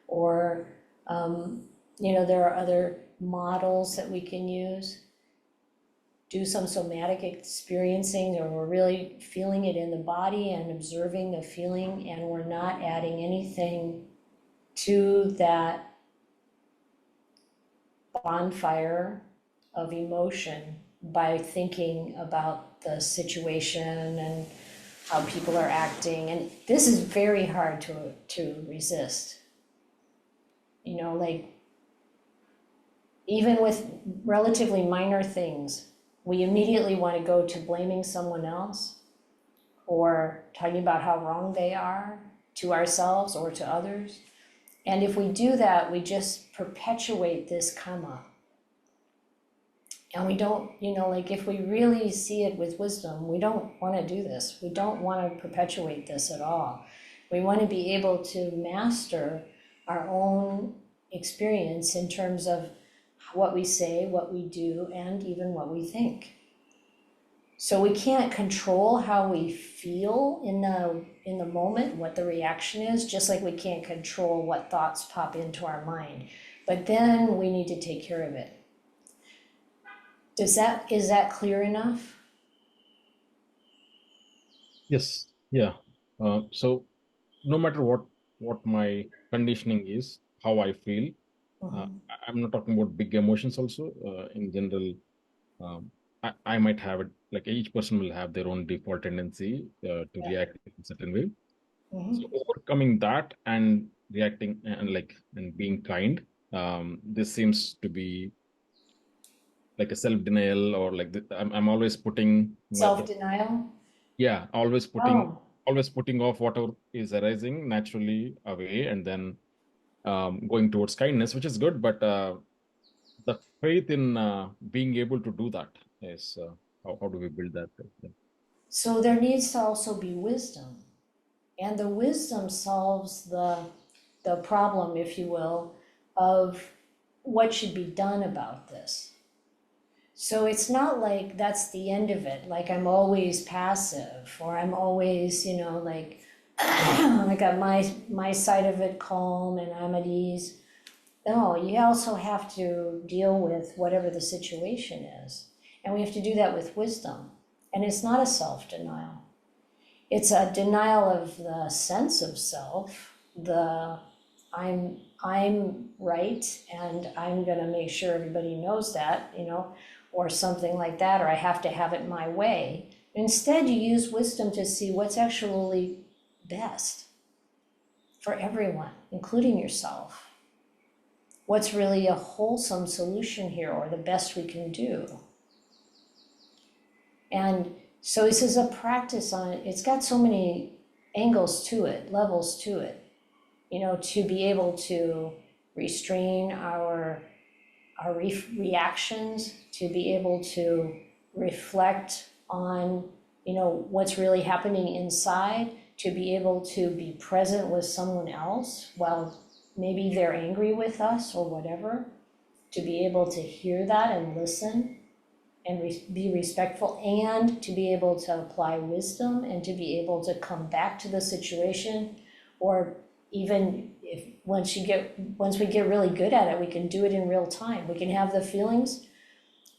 or there are other models that we can use. Do some somatic experiencing, or we're really feeling it in the body and observing the feeling, and we're not adding anything to that bonfire of emotion by thinking about the situation and how people are acting. And this is very hard to resist. Even with relatively minor things, we immediately want to go to blaming someone else or talking about how wrong they are to ourselves or to others. And if we do that, we just perpetuate this karma. And we don't, if we really see it with wisdom, we don't want to do this. We don't want to perpetuate this at all. We want to be able to master our own experience in terms of what we say, what we do, and even what we think. So we can't control how we feel in the moment, what the reaction is, just like we can't control what thoughts pop into our mind. But then we need to take care of it. Is that clear enough? Yes, yeah. So no matter what my conditioning is, how I feel, I'm not talking about big emotions also. In general, I might have it, like each person will have their own default tendency to react in a certain way. So overcoming that and reacting and being kind, this seems to be like a self-denial, or I'm always putting Self-denial? always putting off whatever is arising naturally away, and then going towards kindness, which is good, but the faith in being able to do that is how do we build that faith? Yeah. So there needs to also be wisdom. And the wisdom solves the problem, if you will, of what should be done about this. So it's not like that's the end of it, like I'm always passive, or I'm always, I got my side of it calm and I'm at ease. No, you also have to deal with whatever the situation is. And we have to do that with wisdom. And it's not a self-denial. It's a denial of the sense of self, I'm right and I'm gonna make sure everybody knows that, or something like that, or I have to have it my way. Instead, you use wisdom to see what's actually best for everyone, including yourself. What's really a wholesome solution here, or the best we can do. And so this is a practice on it. It's got so many angles to it, levels to it, to be able to restrain our reactions, to be able to reflect on, what's really happening inside, to be able to be present with someone else while maybe they're angry with us or whatever, to be able to hear that and listen and be respectful, and to be able to apply wisdom and to be able to come back to the situation, or even if once we get really good at it, we can do it in real time. We can have the feelings,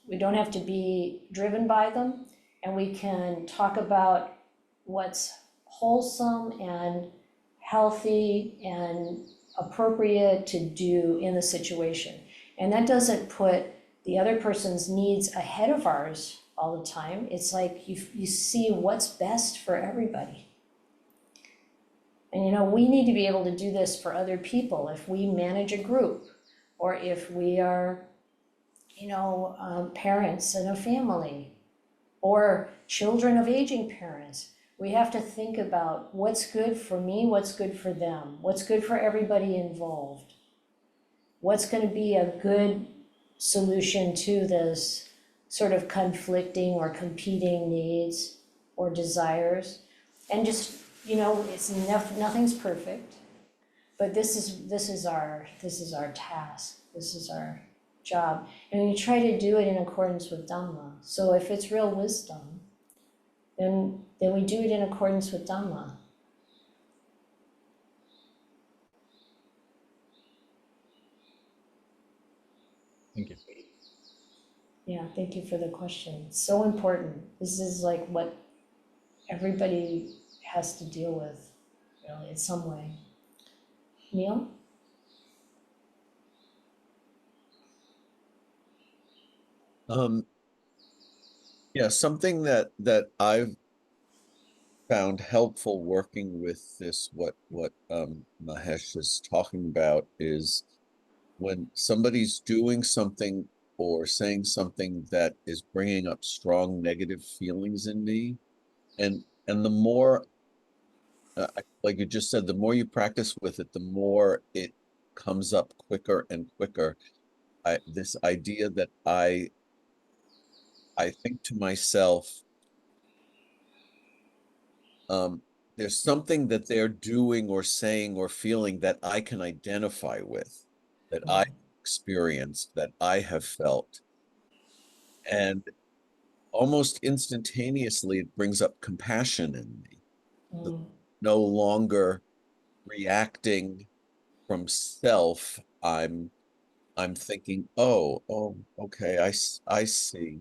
we don't have to be driven by them, and we can talk about what's wholesome and healthy and appropriate to do in the situation. And that doesn't put the other person's needs ahead of ours all the time. It's like you see what's best for everybody. And we need to be able to do this for other people if we manage a group, or if we are, parents in a family, or children of aging parents. We have to think about what's good for me, what's good for them, what's good for everybody involved, what's going to be a good solution to this sort of conflicting or competing needs or desires. And just, it's nothing's perfect, but this is our task, this is our job, and we try to do it in accordance with Dhamma. So if it's real wisdom, then we do it in accordance with Dhamma. Thank you. Yeah, thank you for the question. It's so important. This is like what everybody has to deal with, really, in some way. Neil? Yeah, something that I've found helpful working with this, what Mahesh is talking about, is when somebody's doing something or saying something that is bringing up strong negative feelings in me, and the more like you just said, the more you practice with it, the more it comes up quicker and quicker. This idea that I think to myself, there's something that they're doing or saying or feeling that I can identify with, that I experienced, that I have felt. And almost instantaneously, it brings up compassion in me. No longer reacting from self. I'm thinking, oh, okay, I see.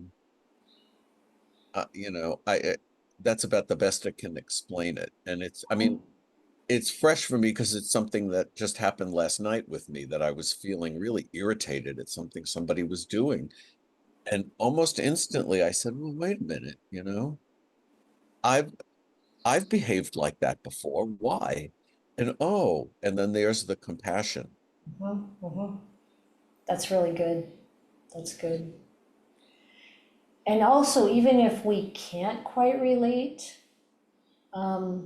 That's about the best I can explain it. And it's fresh for me because it's something that just happened last night with me, that I was feeling really irritated at something somebody was doing. And almost instantly I said, well, wait a minute, I've behaved like that before. Why? And then there's the compassion. That's really good. That's good. And also, even if we can't quite relate, I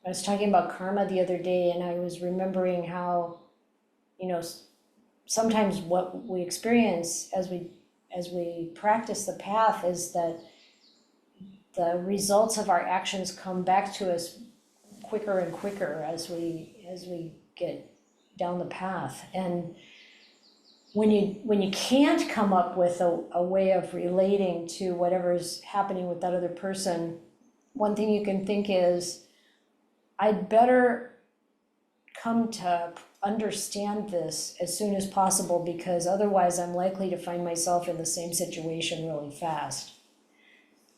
was talking about karma the other day, and I was remembering how, sometimes what we experience as we practice the path is that the results of our actions come back to us quicker and quicker as we get down the path. And when you can't come up with a way of relating to whatever's happening with that other person, one thing you can think is, I'd better come to understand this as soon as possible, because otherwise I'm likely to find myself in the same situation really fast,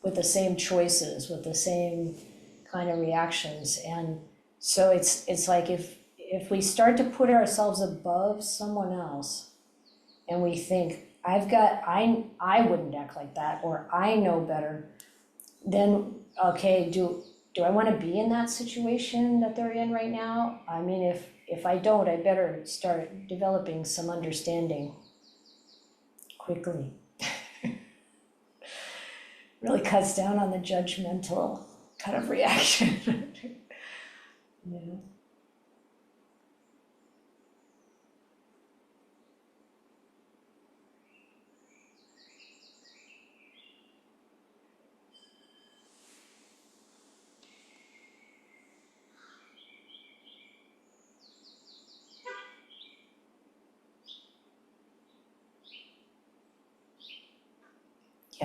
with the same choices, with the same kind of reactions. And so it's like if we start to put ourselves above someone else and we think, I wouldn't act like that, or I know better, then okay, do I want to be in that situation that they're in right now? I mean, if I don't, I better start developing some understanding quickly. Really cuts down on the judgmental kind of reaction. Yeah.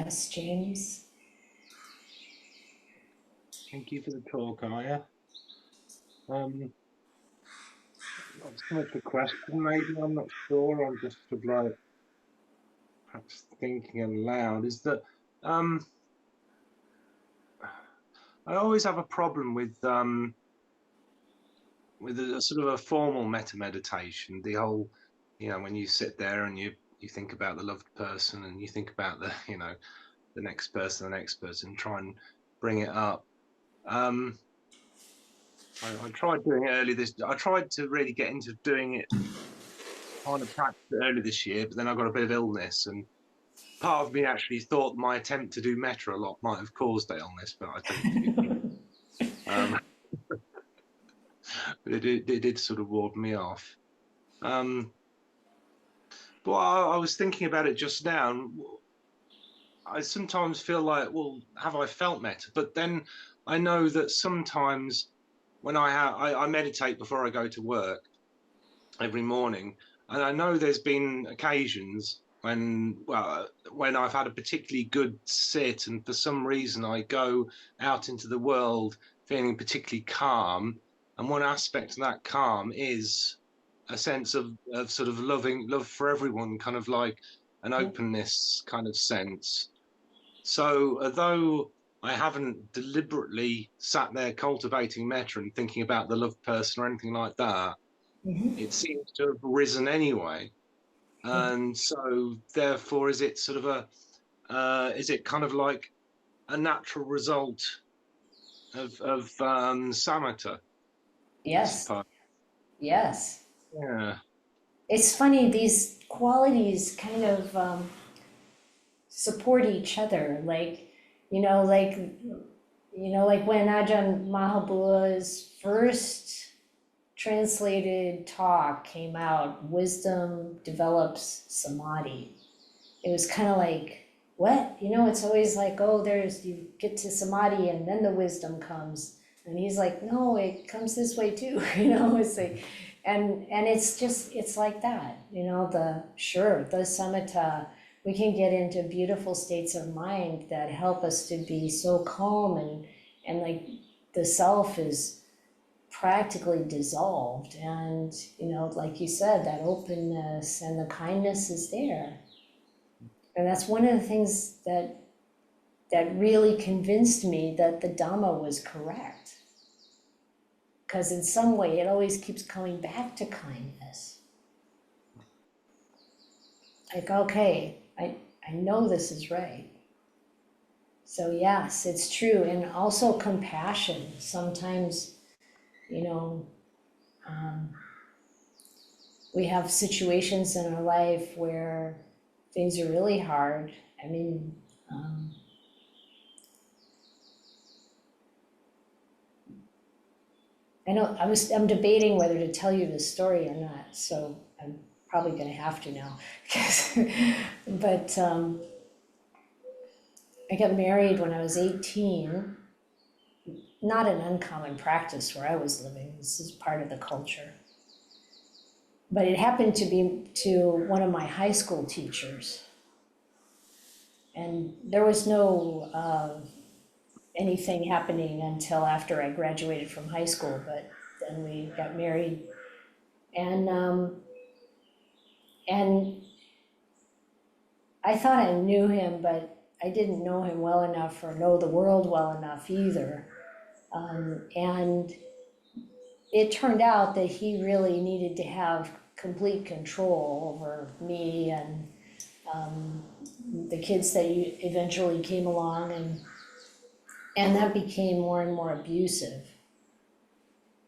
Yes, James. Thank you for the talk, Ayya. Not so much a question, maybe, I'm not sure. I'm just sort of like perhaps thinking aloud. Is that I always have a problem with a sort of a formal metta meditation. The whole, when you sit there and you think about the loved person and you think about the the next person, try and bring it up. I tried doing it early this. I tried to really get into doing it, kind of practice it early this year, but then I got a bit of illness, and part of me actually thought my attempt to do metta a lot might have caused the illness, but I don't think it did. But it did sort of ward me off. But I was thinking about it just now, and I sometimes feel like, well, have I felt metta? But then I know that sometimes when I meditate before I go to work every morning, and I know there's been occasions when I've had a particularly good sit, and for some reason I go out into the world feeling particularly calm, and one aspect of that calm is a sense of sort of love for everyone, kind of like an openness kind of sense. So although I haven't deliberately sat there cultivating metta and thinking about the loved person or anything like that, it seems to have risen anyway. And so therefore, is it sort of is it kind of like a natural result of samatha? Yes. Yes. Yeah. It's funny, these qualities kind of support each other. Like when Ajahn Mahabhua's first translated talk came out, wisdom develops samadhi. It was kind of like, what? It's always like, oh, you get to samadhi and then the wisdom comes. And he's like, no, it comes this way too. It's like, and it's like that, the samatha, we can get into beautiful states of mind that help us to be so calm and like the self is practically dissolved, and like you said, that openness and the kindness is there. And that's one of the things that really convinced me that the Dhamma was correct, because in some way it always keeps coming back to kindness. Like, okay, I know this is right. So yes, it's true. And also compassion. Sometimes we have situations in our life where things are really hard. I mean, I'm debating whether to tell you this story or not, so I'm probably gonna have to now. But I got married when I was 18. Not an uncommon practice where I was living. This is part of the culture. But it happened to be to one of my high school teachers. And there was no anything happening until after I graduated from high school, but then we got married. And I thought I knew him, but I didn't know him well enough or know the world well enough either. And it turned out that he really needed to have complete control over me and the kids that eventually came along, and that became more and more abusive.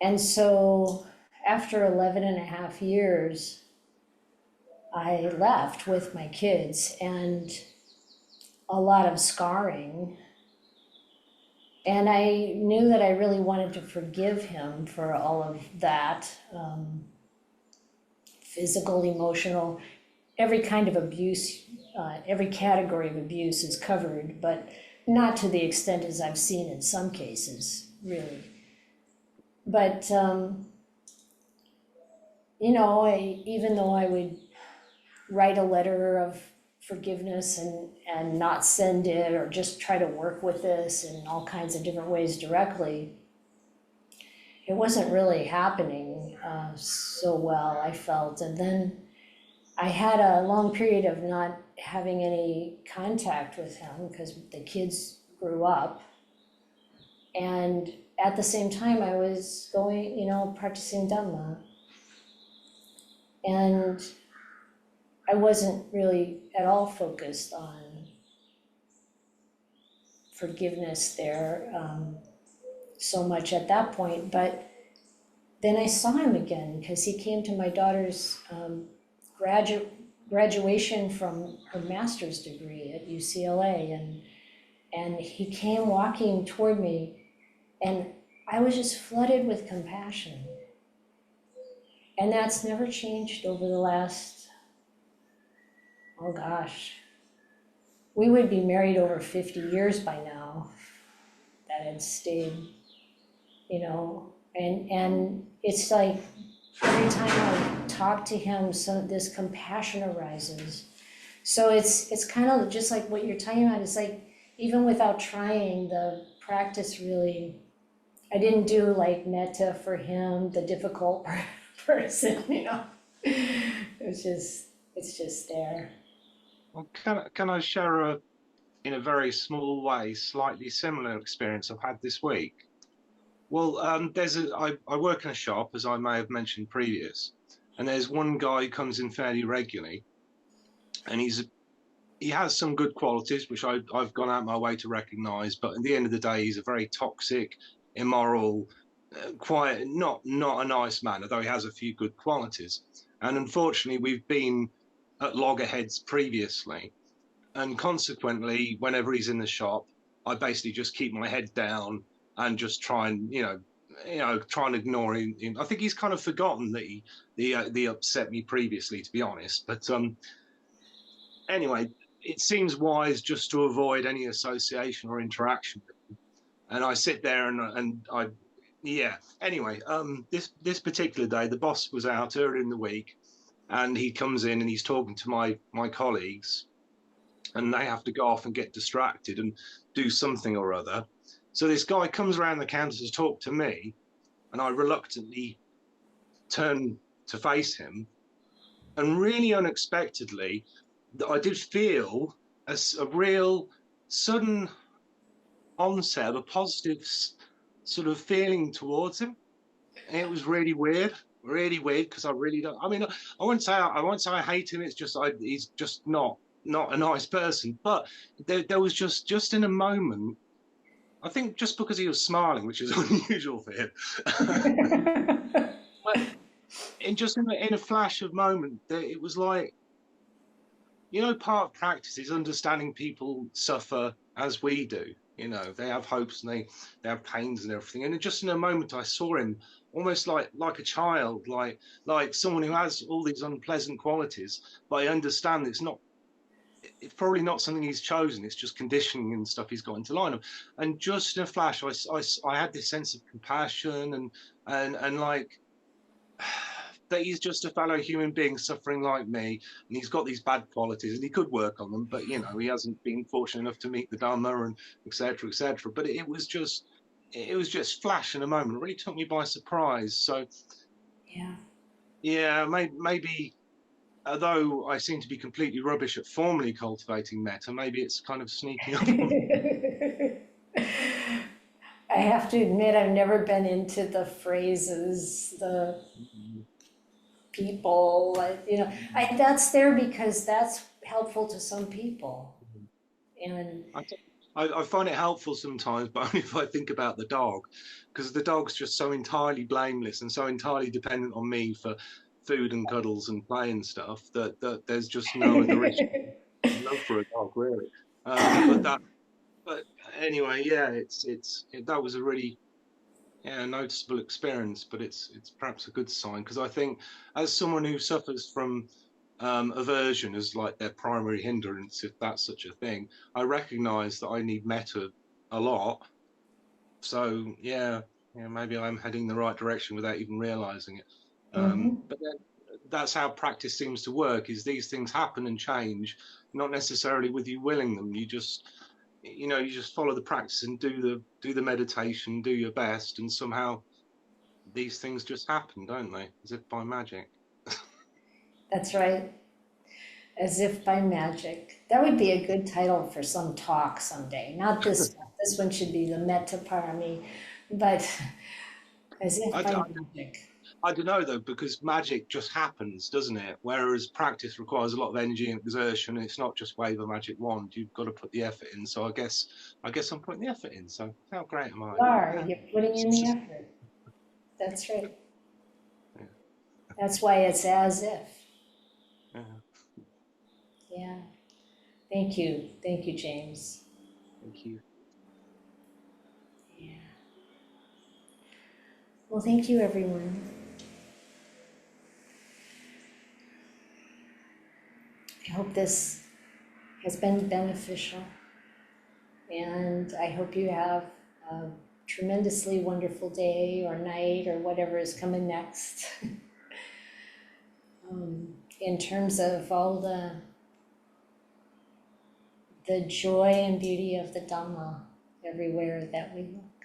And so after 11 and a half years, I left with my kids and a lot of scarring. And I knew that I really wanted to forgive him for all of that, physical, emotional, every kind of abuse, every category of abuse is covered, but not to the extent as I've seen in some cases, really. But, even though I would write a letter of forgiveness and not send it or just try to work with this in all kinds of different ways directly, it wasn't really happening so well, I felt. And then I had a long period of not having any contact with him because the kids grew up. And at the same time, I was going, practicing Dhamma. And I wasn't really at all focused on forgiveness there so much at that point. But then I saw him again because he came to my daughter's graduation from her master's degree at UCLA, and he came walking toward me, and I was just flooded with compassion. And that's never changed over the last, oh gosh, we would be married over 50 years by now. That had stayed, and it's like every time I talk to him, this compassion arises. So it's kind of just like what you're talking about. It's like even without trying, the practice really, I didn't do like Mettā for him, the difficult person, it's just there. Well, can I share in a very small way, slightly similar experience I've had this week? Well, I work in a shop, as I may have mentioned previous, and there's one guy who comes in fairly regularly, and he has some good qualities, which I've gone out my way to recognise, but at the end of the day, he's a very toxic, immoral, quiet, not a nice man, although he has a few good qualities. And unfortunately, we've been at loggerheads previously, and consequently, whenever he's in the shop, I basically just keep my head down and just try and try and ignore him. I think he's kind of forgotten that he upset me previously, to be honest. But anyway, it seems wise just to avoid any association or interaction with him. And I sit there and I anyway, this particular day, the boss was out earlier in the week, and he comes in and he's talking to my colleagues, and they have to go off and get distracted and do something or other. So this guy comes around the counter to talk to me, and I reluctantly turn to face him, and really unexpectedly, I did feel a real sudden onset of a positive sort of feeling towards him. And it was really weird, because I really don't. I mean, I won't say I hate him. It's just he's just not a nice person. But there was just in a moment, I think just because he was smiling, which is unusual for him. But in a flash of moment, it was like, part of practice is understanding people suffer as we do. They have hopes and they have pains and everything. And just in a moment, I saw him almost like a child, like someone who has all these unpleasant qualities. But I understand it's probably not something he's chosen. It's just conditioning and stuff he's got into line of. And just in a flash, I had this sense of compassion and like that he's just a fellow human being suffering like me, and he's got these bad qualities, and he could work on them, but he hasn't been fortunate enough to meet the Dhamma, and etc. But it was just flash in a moment. It really took me by surprise. So yeah, maybe although I seem to be completely rubbish at formally cultivating Mettā, maybe it's kind of sneaking up on me. I have to admit, I've never been into the phrases, the people, that's there because that's helpful to some people. And I find it helpful sometimes, but only if I think about the dog, because the dog's just so entirely blameless and so entirely dependent on me for food and cuddles and play and stuff that there's just no other issue. Love for a dog, really. But anyway, that was a really noticeable experience, but it's perhaps a good sign, because I think as someone who suffers from aversion as like their primary hindrance, if that's such a thing, I recognize that I need Mettā a lot. So maybe I'm heading the right direction without even realizing it. But then that's how practice seems to work, is these things happen and change, not necessarily with you willing them. You just, you know, you just follow the practice and do the meditation, do your best, and somehow these things just happen, don't they? As if by magic. That's right. As if by magic. That would be a good title for some talk someday. Not this one. This one should be the Mettā Parami, but as if I, by I, magic. I don't know though, because magic just happens, doesn't it? Whereas practice requires a lot of energy and exertion, and it's not just wave a magic wand. You've got to put the effort in. So I guess I'm putting the effort in. So how great am I? You are. Yeah. You're putting in the effort. That's right. Yeah. That's why it's as if. Yeah. Yeah. Thank you. Thank you, James. Thank you. Yeah. Well, thank you, everyone. I hope this has been beneficial, and I hope you have a tremendously wonderful day or night or whatever is coming next. In terms of all the joy and beauty of the Dhamma everywhere that we look.